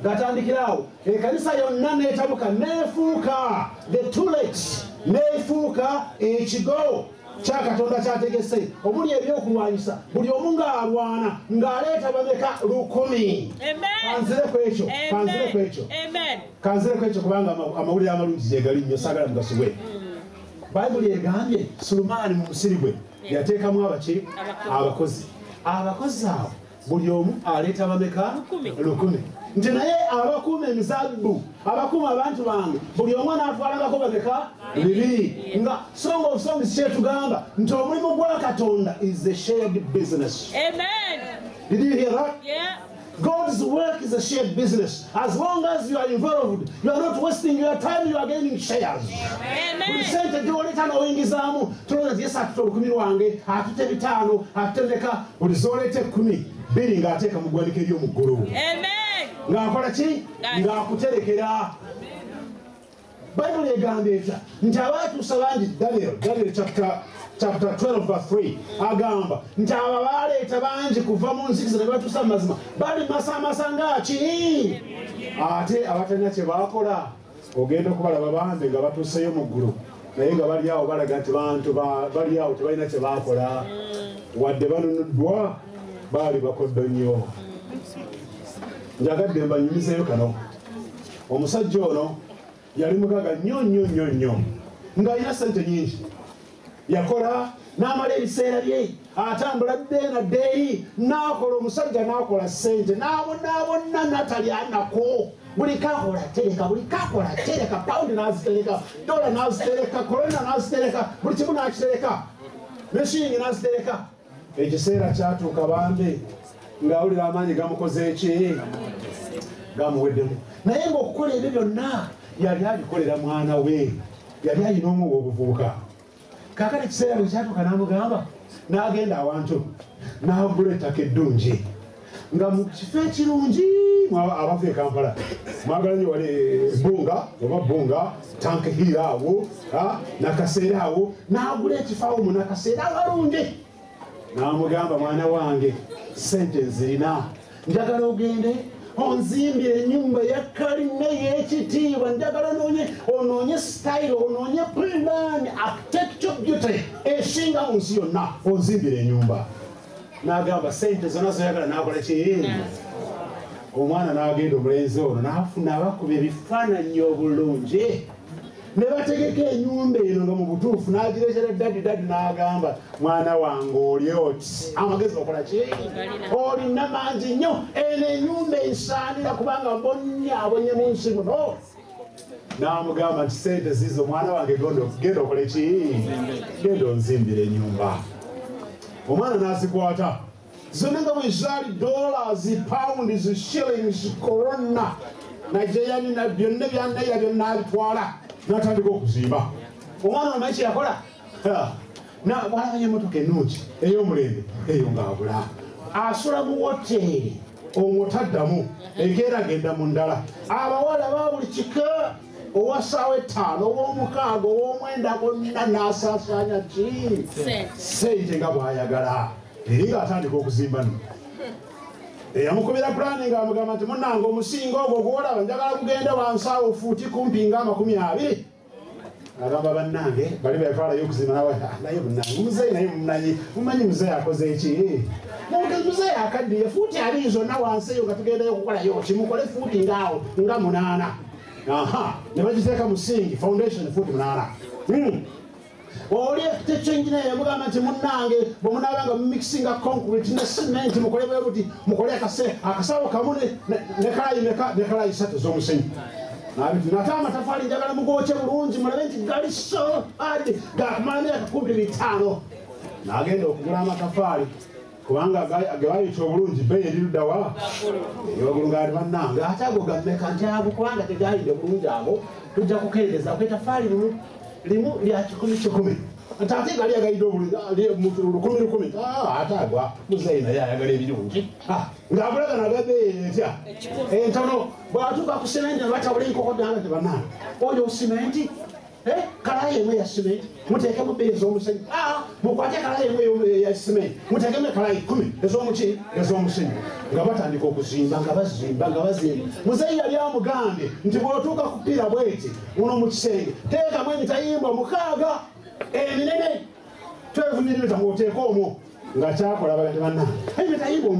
gatandikirawo ekkanisa yonna neetabuka neefuuka the tulips neefuuka ekigo kya Katonda kyategese omuli ebyokulwanyisa buli omu ng'alwana ng'aleeta bameka 100. Kanzire ku ekyo kubanga amawulire amalungi gye gali nnyo saagala mugasubwe. Bayibuli egambye Sulemaani mu musiri gwe yateekamu abakozi abo buli omu aleeta bameka 100. Nti naye abakuuma emizabbibu abakuuma abantu bange buli omu anaatwalangako bameka 2 nga Song of Songs kyetugamba nti omulimu gwa Katonda is a shared business. Amen. Did you hear that? Yeah. God's work is a shared business. As long as you are involved, you are not wasting your time, you are gaining shares. Amen. Buli sente gy'oleeta n'oyingizaamu tulowooza nti Yesu atutte 10 lwange atutte 5 atutendeka buli z'oleeta 10 2 ng'ateeka mu ggwanika ery'omu ggulu. Amen. Ng'akola ki? Ng'akuterekera. Bayibuli egamba etya nti abaatuusa bangi Daniel chapter 12 verse 3 agamba nti abo baleeta bangi kuva mu nzikiza ne batuusa mu mazima bali masamasa ngaki ate abatalina kye baakola ogenda okubalaba bambi nga batuuseyo mu ggulu naye nga bali awo balaga nti bantu bali awo tebalina kye baakola wadde banunuddwa baali bakoddo nnyo. Njagadde mbanyumizeyo kano omusajja ono yali mugaga nnyo ng'alina ssente nnyingi yakola n'amala ebiseera bye atambula ddeeyi n'akola omusajja n'akola ssente n'abonna n'atalya nako buli kakola tereka pawundi n'azitereka dola n'azitereka kolona n'azitereka buli kimu n'akitereka ne shiringi n'azitereka. Ekiseera kyatuuka bambi ng'awulira amaanyi gamukoze eki gamuweddemu naye ng'okukola ebyo byonna yali abikolera mwana we yali ayina omuwa obuvubuka. Kaakati ekiseera bwe kyatuuka n'amugamba n'agenda awantu n'agula ettaka eddungi nga mu kifo ekirungi abavu e Kampala mwagala nyo wali bunga tanke hiira awo nakaseera awo n'agula ekifo awo mu nakaseera awalungi n'amugamba mwana wange sente nzirina njagala ogende onzimbire ennyumba ya kalina y'ekitiibwa njagala onoonye style onoonye plan architecture beauty esinga mu nsi yonna onzimbire ennyumba n'agamba sente zonna zoyagala n'akola ki omwana n'agenda omulenzi ono n'afuna abakuba ebifaananyi obulungi ne bategeka ennyumba eno nga mu butuufu n'agirekera dadi n'agamba mwana wange oli oti amagezi okola ki olina mangi nnyo eno ennyumba ensaanira kubanga abonye mu nsi muno n'amugamba nti sente zizo mwana wange genda okole ki genda onzimbira ennyumba omwana n'azikwata zonna nga bwe zaali dollars pounds shillings corona najeyanina byonna byanayira byonna abitwala n'atandika okuzimba omwana omanyi kyeyakola walabanya emotoka ennungi ey'omulembe eyo ng'abula asula mu woteeri omutaddamu egeragenda mu ndala abawala ba buli kika owa ssaawa 5 ow'omukaaga ow'omwenda gonna n'asaasaanya ki sente nga bw'ayagala eri ng'atandika okuzimba no eyamukubira pulani ng'amugamba nti munnange omusinga ogwo gwolaba njagala kugenda wansaawo fuuti kumpi nga 20 agamba bannange bali betwalayo okuzimba naye munnange muzeeyi naye mumanyi muzeeyi akoze eki muzeeyi akaddiye fuuti ali zonna wansi eyo nga tugendayo okukolayo kimukole fuuti ngaawo nga 8 ne bagiteeka mu singi foundation fuuti 8 oli tekyenjina yamugamba nti munnange bwe munaabanga mumixinga concrete ne cement mukole bwe buti mukole akasawo kamu ne kalayi 3 z'omusenyu nate amatafaali njagala mugooke bulungi mulabe nti gali so adi gakumala myaka 15 n'agenda okugula amatafaali kubanga gebayita obulungi beyi eriruddawa ey'obulungi ati bannange ate ago gammeka nti ago kubanga tegayidde bulungi ago tujja kukeereza kwetafaali limu lya 10 ate ate gali agayidde obulungi 10 ate agwa muzeeyi naye ayagala ebirungi ng'abulaga nagabeeyi etya entono bw'atuuka ku simenti nebatabula enkoko danga ti bannange oyo simenti kalayi emu ya simenti muteekemu bbiri ez'omusenyu mukwate kalayi emu ya simenti muteekemu ekalayi 10 ez'omusenyu nga batandika okuzimba nga bazimba muzeeyi yali amugambye nti bw'otuuka ku ppira bweti muno mu kisenge teekamu emitayimbwa 6 eminene 12 mm ng'oteeka omwo nga kyakola bagati bannange emitayimbwa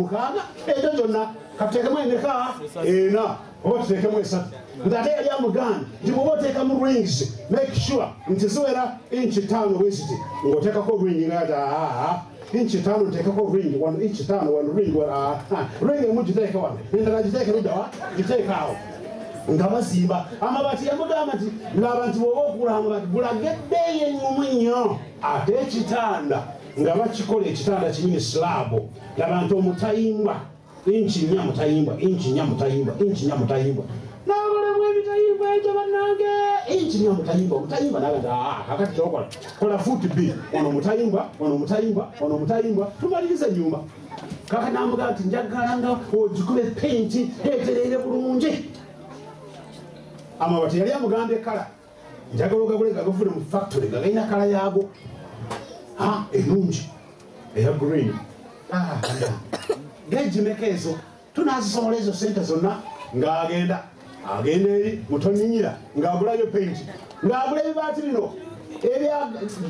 6 ejo gyonna katuteekemu emeka 4 oba tuteekemu 3 nti ate yali amugambye nti bw'oba oteekamu rings make sure nti ziwera inchi 5 bweziti ng'oteekako ring ngata inchi 5 nteekako ring 1 inchi 5 1 ring ring emu giteeke wano endala giteeke luddawa giteeke awo nga bazimba amabati yamugamba nti laba nti bw'oba okugula amabati gulageddeeyo ennyumu nnyo ate ekitanda nga bakikola ekitanda kinyini slabo laba nti omutayimbwa inchi 4 mutayimbwa n'akolemu ebitayimbwa ekyo bannange inchi 4 mutayimbwa naga kakati kyokola kola fuuti 2 ono mutayimbwa tumaliriza ennyumba kaka namugamba nti njagala nga ogikube penti etereere bulungi amabati yali amugambye kala njagala ogagule gagavule mu factory gagalina kala yaago enungi eya green gejimeka ezo tunazisomola ezo sente zonna ng'agenda eri mutonyinyira ng'agulayo penti ng'agula ebibaati bino ebya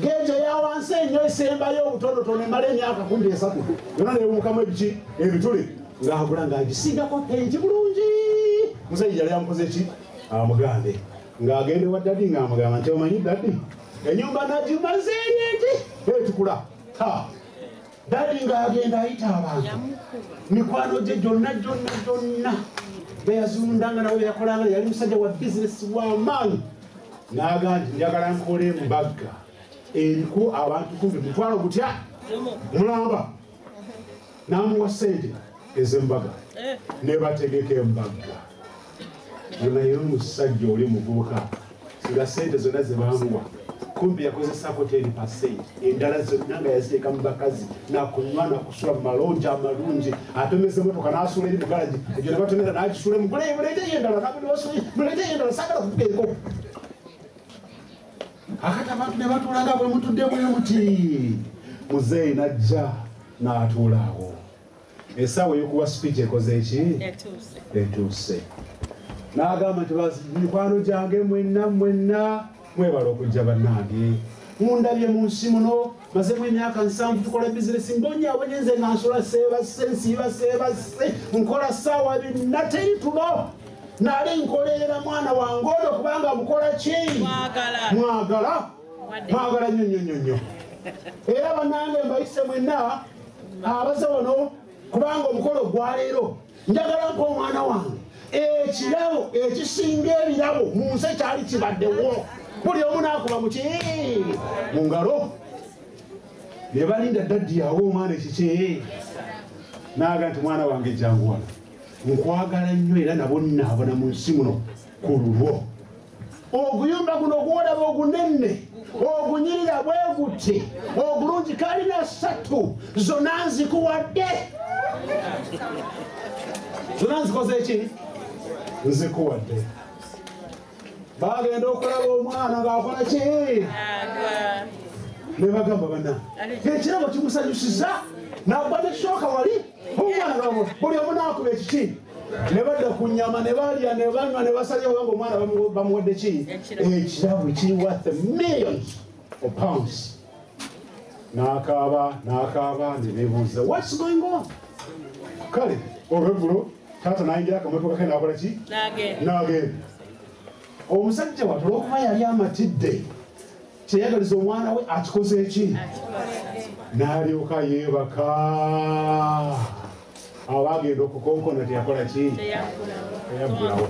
geejo eya wansi ennyo esembayo obutonotono emala emyaka 13 yona neewumukamu ebituli ng'agula ng'agisingako penti bulungi muzeeyi yali amukoze ki amugambe ng'agenda ewa dadi ng'amugamba nti omanyi dadi ennyumba nagimaze enti etukula dadi ng'agenda ayita abantu mikwano gye gyonna beyazundanga nawe yakolanga yali musajja wa bizinesi w'amaanyi n'agamba nti njagala nkole embaga eriku abantu 10 mutwalo gutya mulamba n'amuwa sente ez'embaga ne bategeka embaga naye omusajja oli muvubuka nga sente zonna ze bamuwa kumbi yakozesako 10% endala zonna nga yaziteeka mu bakazi nakunywa nakusula mu malonja amalungi atomeza emotoka n'asuula eri mu galagi egyo ne batomera n'agisuula mu muleeteyo endala sagala kuvuga enko akati abantu ne batuulanga bwe mutudde bwe muti muzeeyi najja n'atuulaawo essaawa y'okuwa speech ekoze eki etuuse n'agamba nti mikwano gyange mwenna mwebala okujja bannange mundabye mu nsi muno mazemu emyaka 7 tukola bizinesi mbonyaabonye nze nga nsula seebase nsiiba seebase nkola ssaawa 4 teri tulo naali nkolerera mwana wange ono kubanga mukola ki mwagala nnyo era bannange mbayise mwenna abaze wano kubanga omukolo gwaleero njagala mpa omwana wange ekirabo ekisinga ebirabo mu nsi kyali kibaddewo buli omu naakuba muki mu ngalo ne balinda daddi awo omwana ekiki naaga nti mwana wange jangu wano nkwagala nnyo era nabo nnaabona mu nsi muno ku lulwo oguyumba guno gwolaba ogunenne ogunyirira bwe guti ogulungi kalina 3 zonna nzikuwadde zonna nzikoze eki nzikuwadde bagenda okulaba omwana ng'akola ki ne bagamba bana ekirabo kimusanyusiza nagwa nekisooka wali omwana buli omu naakuba ekiki ne badda ku nnyama ne balya ne banywa ne basalya obanga omwana bamuwadde ki ekirabo ekiri worth millions of pounds n'akaaba ne beebuuza what's going on kale olweggulo taata nayingira akamotoka ke nakola ki n'agenda omusajja watu olwokuba yali amatidde kyeyagaliza omwana we akikoze eki n'alyoka yeebaka abagenda okukonkona teyakola ki teyaggulawo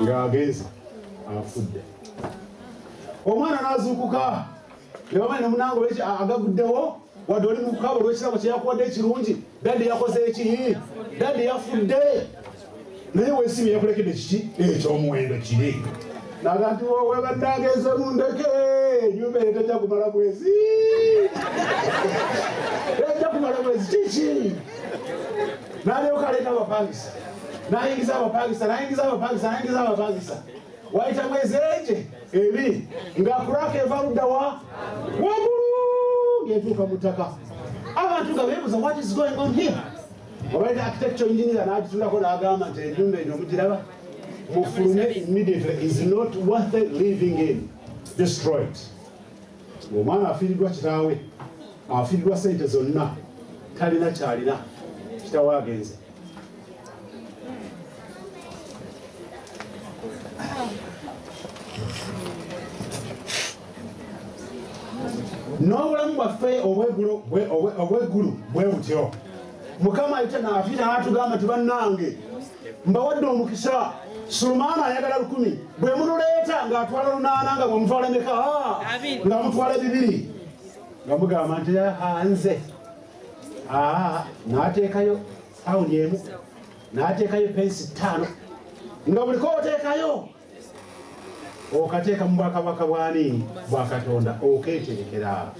ng'agenze afudde omwana n'azuukuka ne bamanyi ne munange olweki agaguddewo wadde oli mukukaba olw'ekirabo kyeyakuwadde ekirungi daddi yakoze eki daddi yafudde naye weesimi yakulekedde kiki ekyomuwendo kiri naga nti wowe bannange mundeke enyumba eyo tejja kumala mwezi tejja kumala mwezi kiki n'alyoka aleeta abapangisa n'ayingiza abapangisa wayita mwezi ege ebi ng'akuraka eva luddawa waggulu ng'etuuka mu ttaka abantu nga beebuuza what is going on here obaita architecture engineer n'agitundako n'agamba nti ennyumba eno mugiraba mufulume immediately is not worth living in, destroyed. Omwana afiiriddwa kitaawe afiiriddwa sente zonna talina kyalina kitaawe agenze n'obulamu bwaffe obweggulu bwe butyo mukama ayita n'afiira n'atugamba nti bannange mbawadde omukisa Sulumana ayagala 10 bwe munuleeta ng'atwala 8 nga mwemutwala meka nga mutwala 2 nga mugamba nti hanze n'ateekayo pawundi emu n'ateekayo pensi 5 nga buliko oteekayo okateeka mu bwakabaka bwani bwa Katonda okeeterekera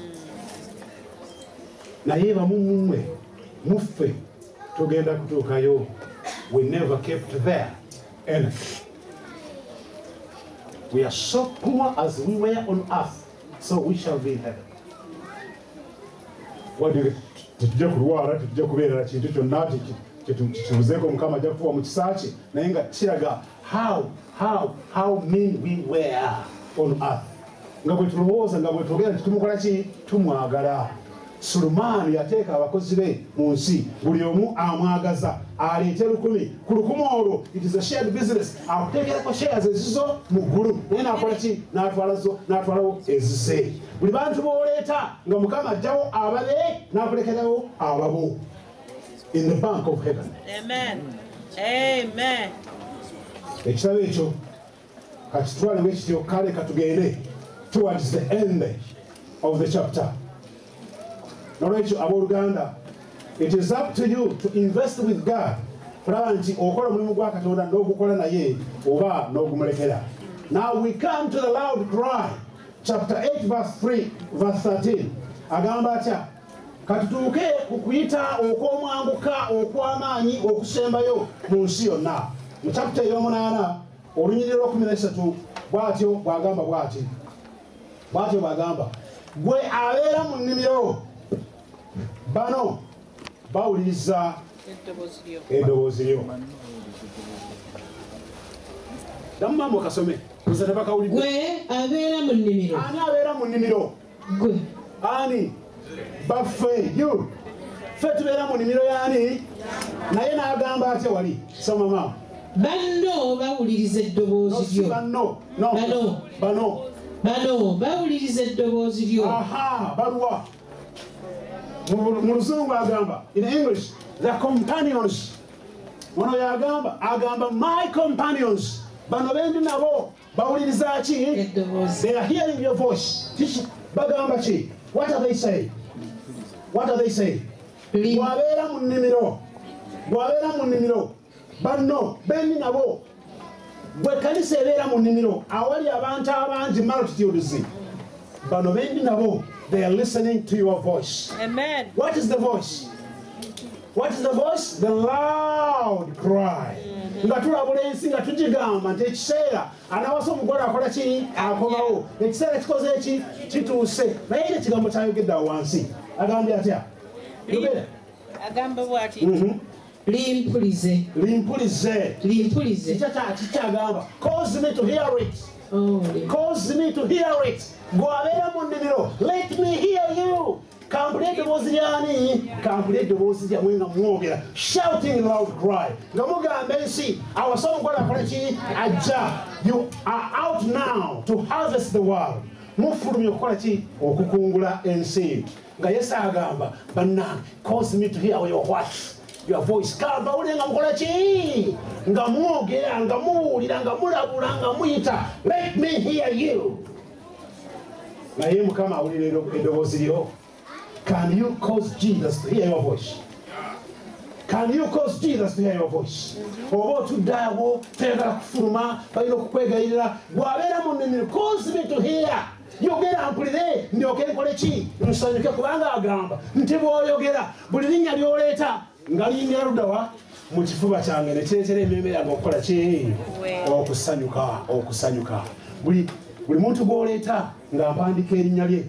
naye bamumwe muffe tugenda kutuukayo. We never kept there anything. We are so poor as we were on earth, so we shall be in heaven. Tujja kulwala tujja kubeera kintu kyonna kitubuzeeko Mukama ajja kufuwa mu kisaaki naye nga kiraga how mean we were on earth. Nga bwe tulowooza nga bwe twogera nti tumukola ki tumwagala. Sulumani yateeka abakozi be mu nsi buli omu amwagaza aleete 10 ku 10 olwo it is a shared business akuteekerako shares ezizo mu ggulu naye n'akola ki n'atwalawo ezize buli bantu b'oleeta nga Mukama ajjawo ababe n'akulekerawo ababo in the bank of heaven. Amen. Amen. Ekitabo ekyo katutwale bwekityo kale katugende towards the end of the chapter. Nolwekyo abooluganda, it is up to you to invest with God. Kulaba nti okola omulimu gwa Katonda n'ogukola naye oba n'ogumulekera. Now we come to the loud cry, chapter 8 verse 13. Agamba atya katutuuke ku kuyita okw'omwanguka okw'amaanyi okusembayo mu nsi yonna. Mu chapter 8 olunyiriri lwa 13 bw'atyo bw'agamba bw'atyo bw'agamba gwe abeera mu nnimiro bano bawuliriza eddoboozi lyo. Damumaamu kasome kuza tabakawulidde. Gwe abeera mu nnimiro. Ani abeera mu nnimiro? Gwe. Ani? Baffe you. Ffe tubeera mu nnimiro y'ani? Naye n'agamba atya wali? Soma maama. Banno bawuliriza eddoboozi lyo. Bano bawuliriza eddoboozi lyo. Aha, baluwa. Mu Luzungu agamba, in English, the companions. Ono agamba my companions. Bano bendi nabo bawuliriza ki? They are hearing your voice. Bagamba ki? What are they saying? What are they saying? Bwabeera mu nnimiro. Bano bendi nabo. Bwe kanisa ebeera mu nnimiro awali abantu abangi multitudes. Bano bendi nabo. They are listening to your voice. Amen. What is the voice? What is the voice? The loud cry. Nga tulabula ensi nga tugigamba nti ekiseera anawasa omugole akola ki? Akomawo. Ekiseera kikoze eki? Kituuse. Naye era ekigambo kyayogedde awo wansi. Agambye atya? Agamba bw'ati. Limpulize. Kikyagamba. Cause me to hear it. Cause me to hear it. Gwabeera mu nnimiro. Let me hear you. Kampulira eddoboozi lyani? Kampulira eddoboozi lyamwe nga mwogera. Shouting loud cry. Nga mugamba ensi awasa omugole akola ki? Ajja. You are out now to harvest the world. Mufulumya okukola ki? Okukungula ensi. Nga Yesu agamba bannange, cause me to hear your what? Your voice. Kamba ule nga mukola ki? Nga mwogera, nga muwulira, nga mulabula, nga muyita. Let me hear you. Naye Mukama awulira eddoboozi lyo. Can you cause Jesus to hear your voice? Can you cause Jesus to hear your voice? Oba otuddeawo toyagala kufuluma balina okukwegayirira bw'abeera mu nnimiro. Cause me to hear. Yogera mpulire ndyoke nkole ki? Nsanyuke kubanga agamba nti bw'oyogera buli linnya ly'oleeta nga liyingira luddawa mu kifuba kyange ne kireetera emmeeme yange okukola ki? Okusanyuka. Buli muntu gw'oleeta nga mpandiika erinnya lye.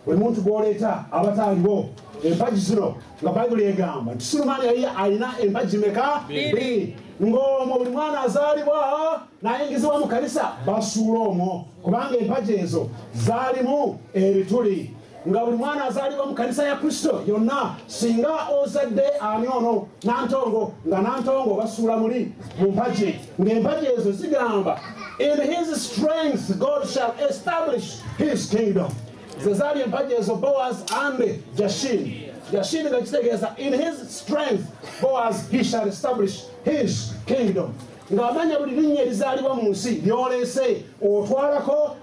Buli muntu gw'oleeta abataaliwo empagi zino nga Bayibuli egamba nti Sulemaani yali alina empagi meka? 2. Ng'omwo buli mwana azaalibwa n'ayingizibwa mu kanisa basuula omwo kubanga empagi ezo zaalimu ebituli. Nga buli mwana azaalibwa mu kanisa ya Kristo yonna singa ozadde ani ono Nantongo nga Nantongo basuula muli mu mpagi. Ng'empagi ezo zigamba in his strength God shall establish his kingdom. Zezaali empagi ezo Boaz and Jashin. Jashin nga kitegeeza in his strength Boaz he shall establish his kingdom. Ng'amanya buli linnya erizaalibwa mu nsi lyoleese otwalako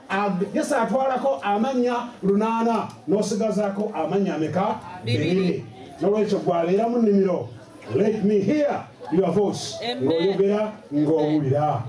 Yesu atwalako amanya 8 n'osigazaako amanya ameka? 2. N'olwekyo gwabeera mu nnimiro. Let me hear your voice. Ng'oyogera ng'owulira.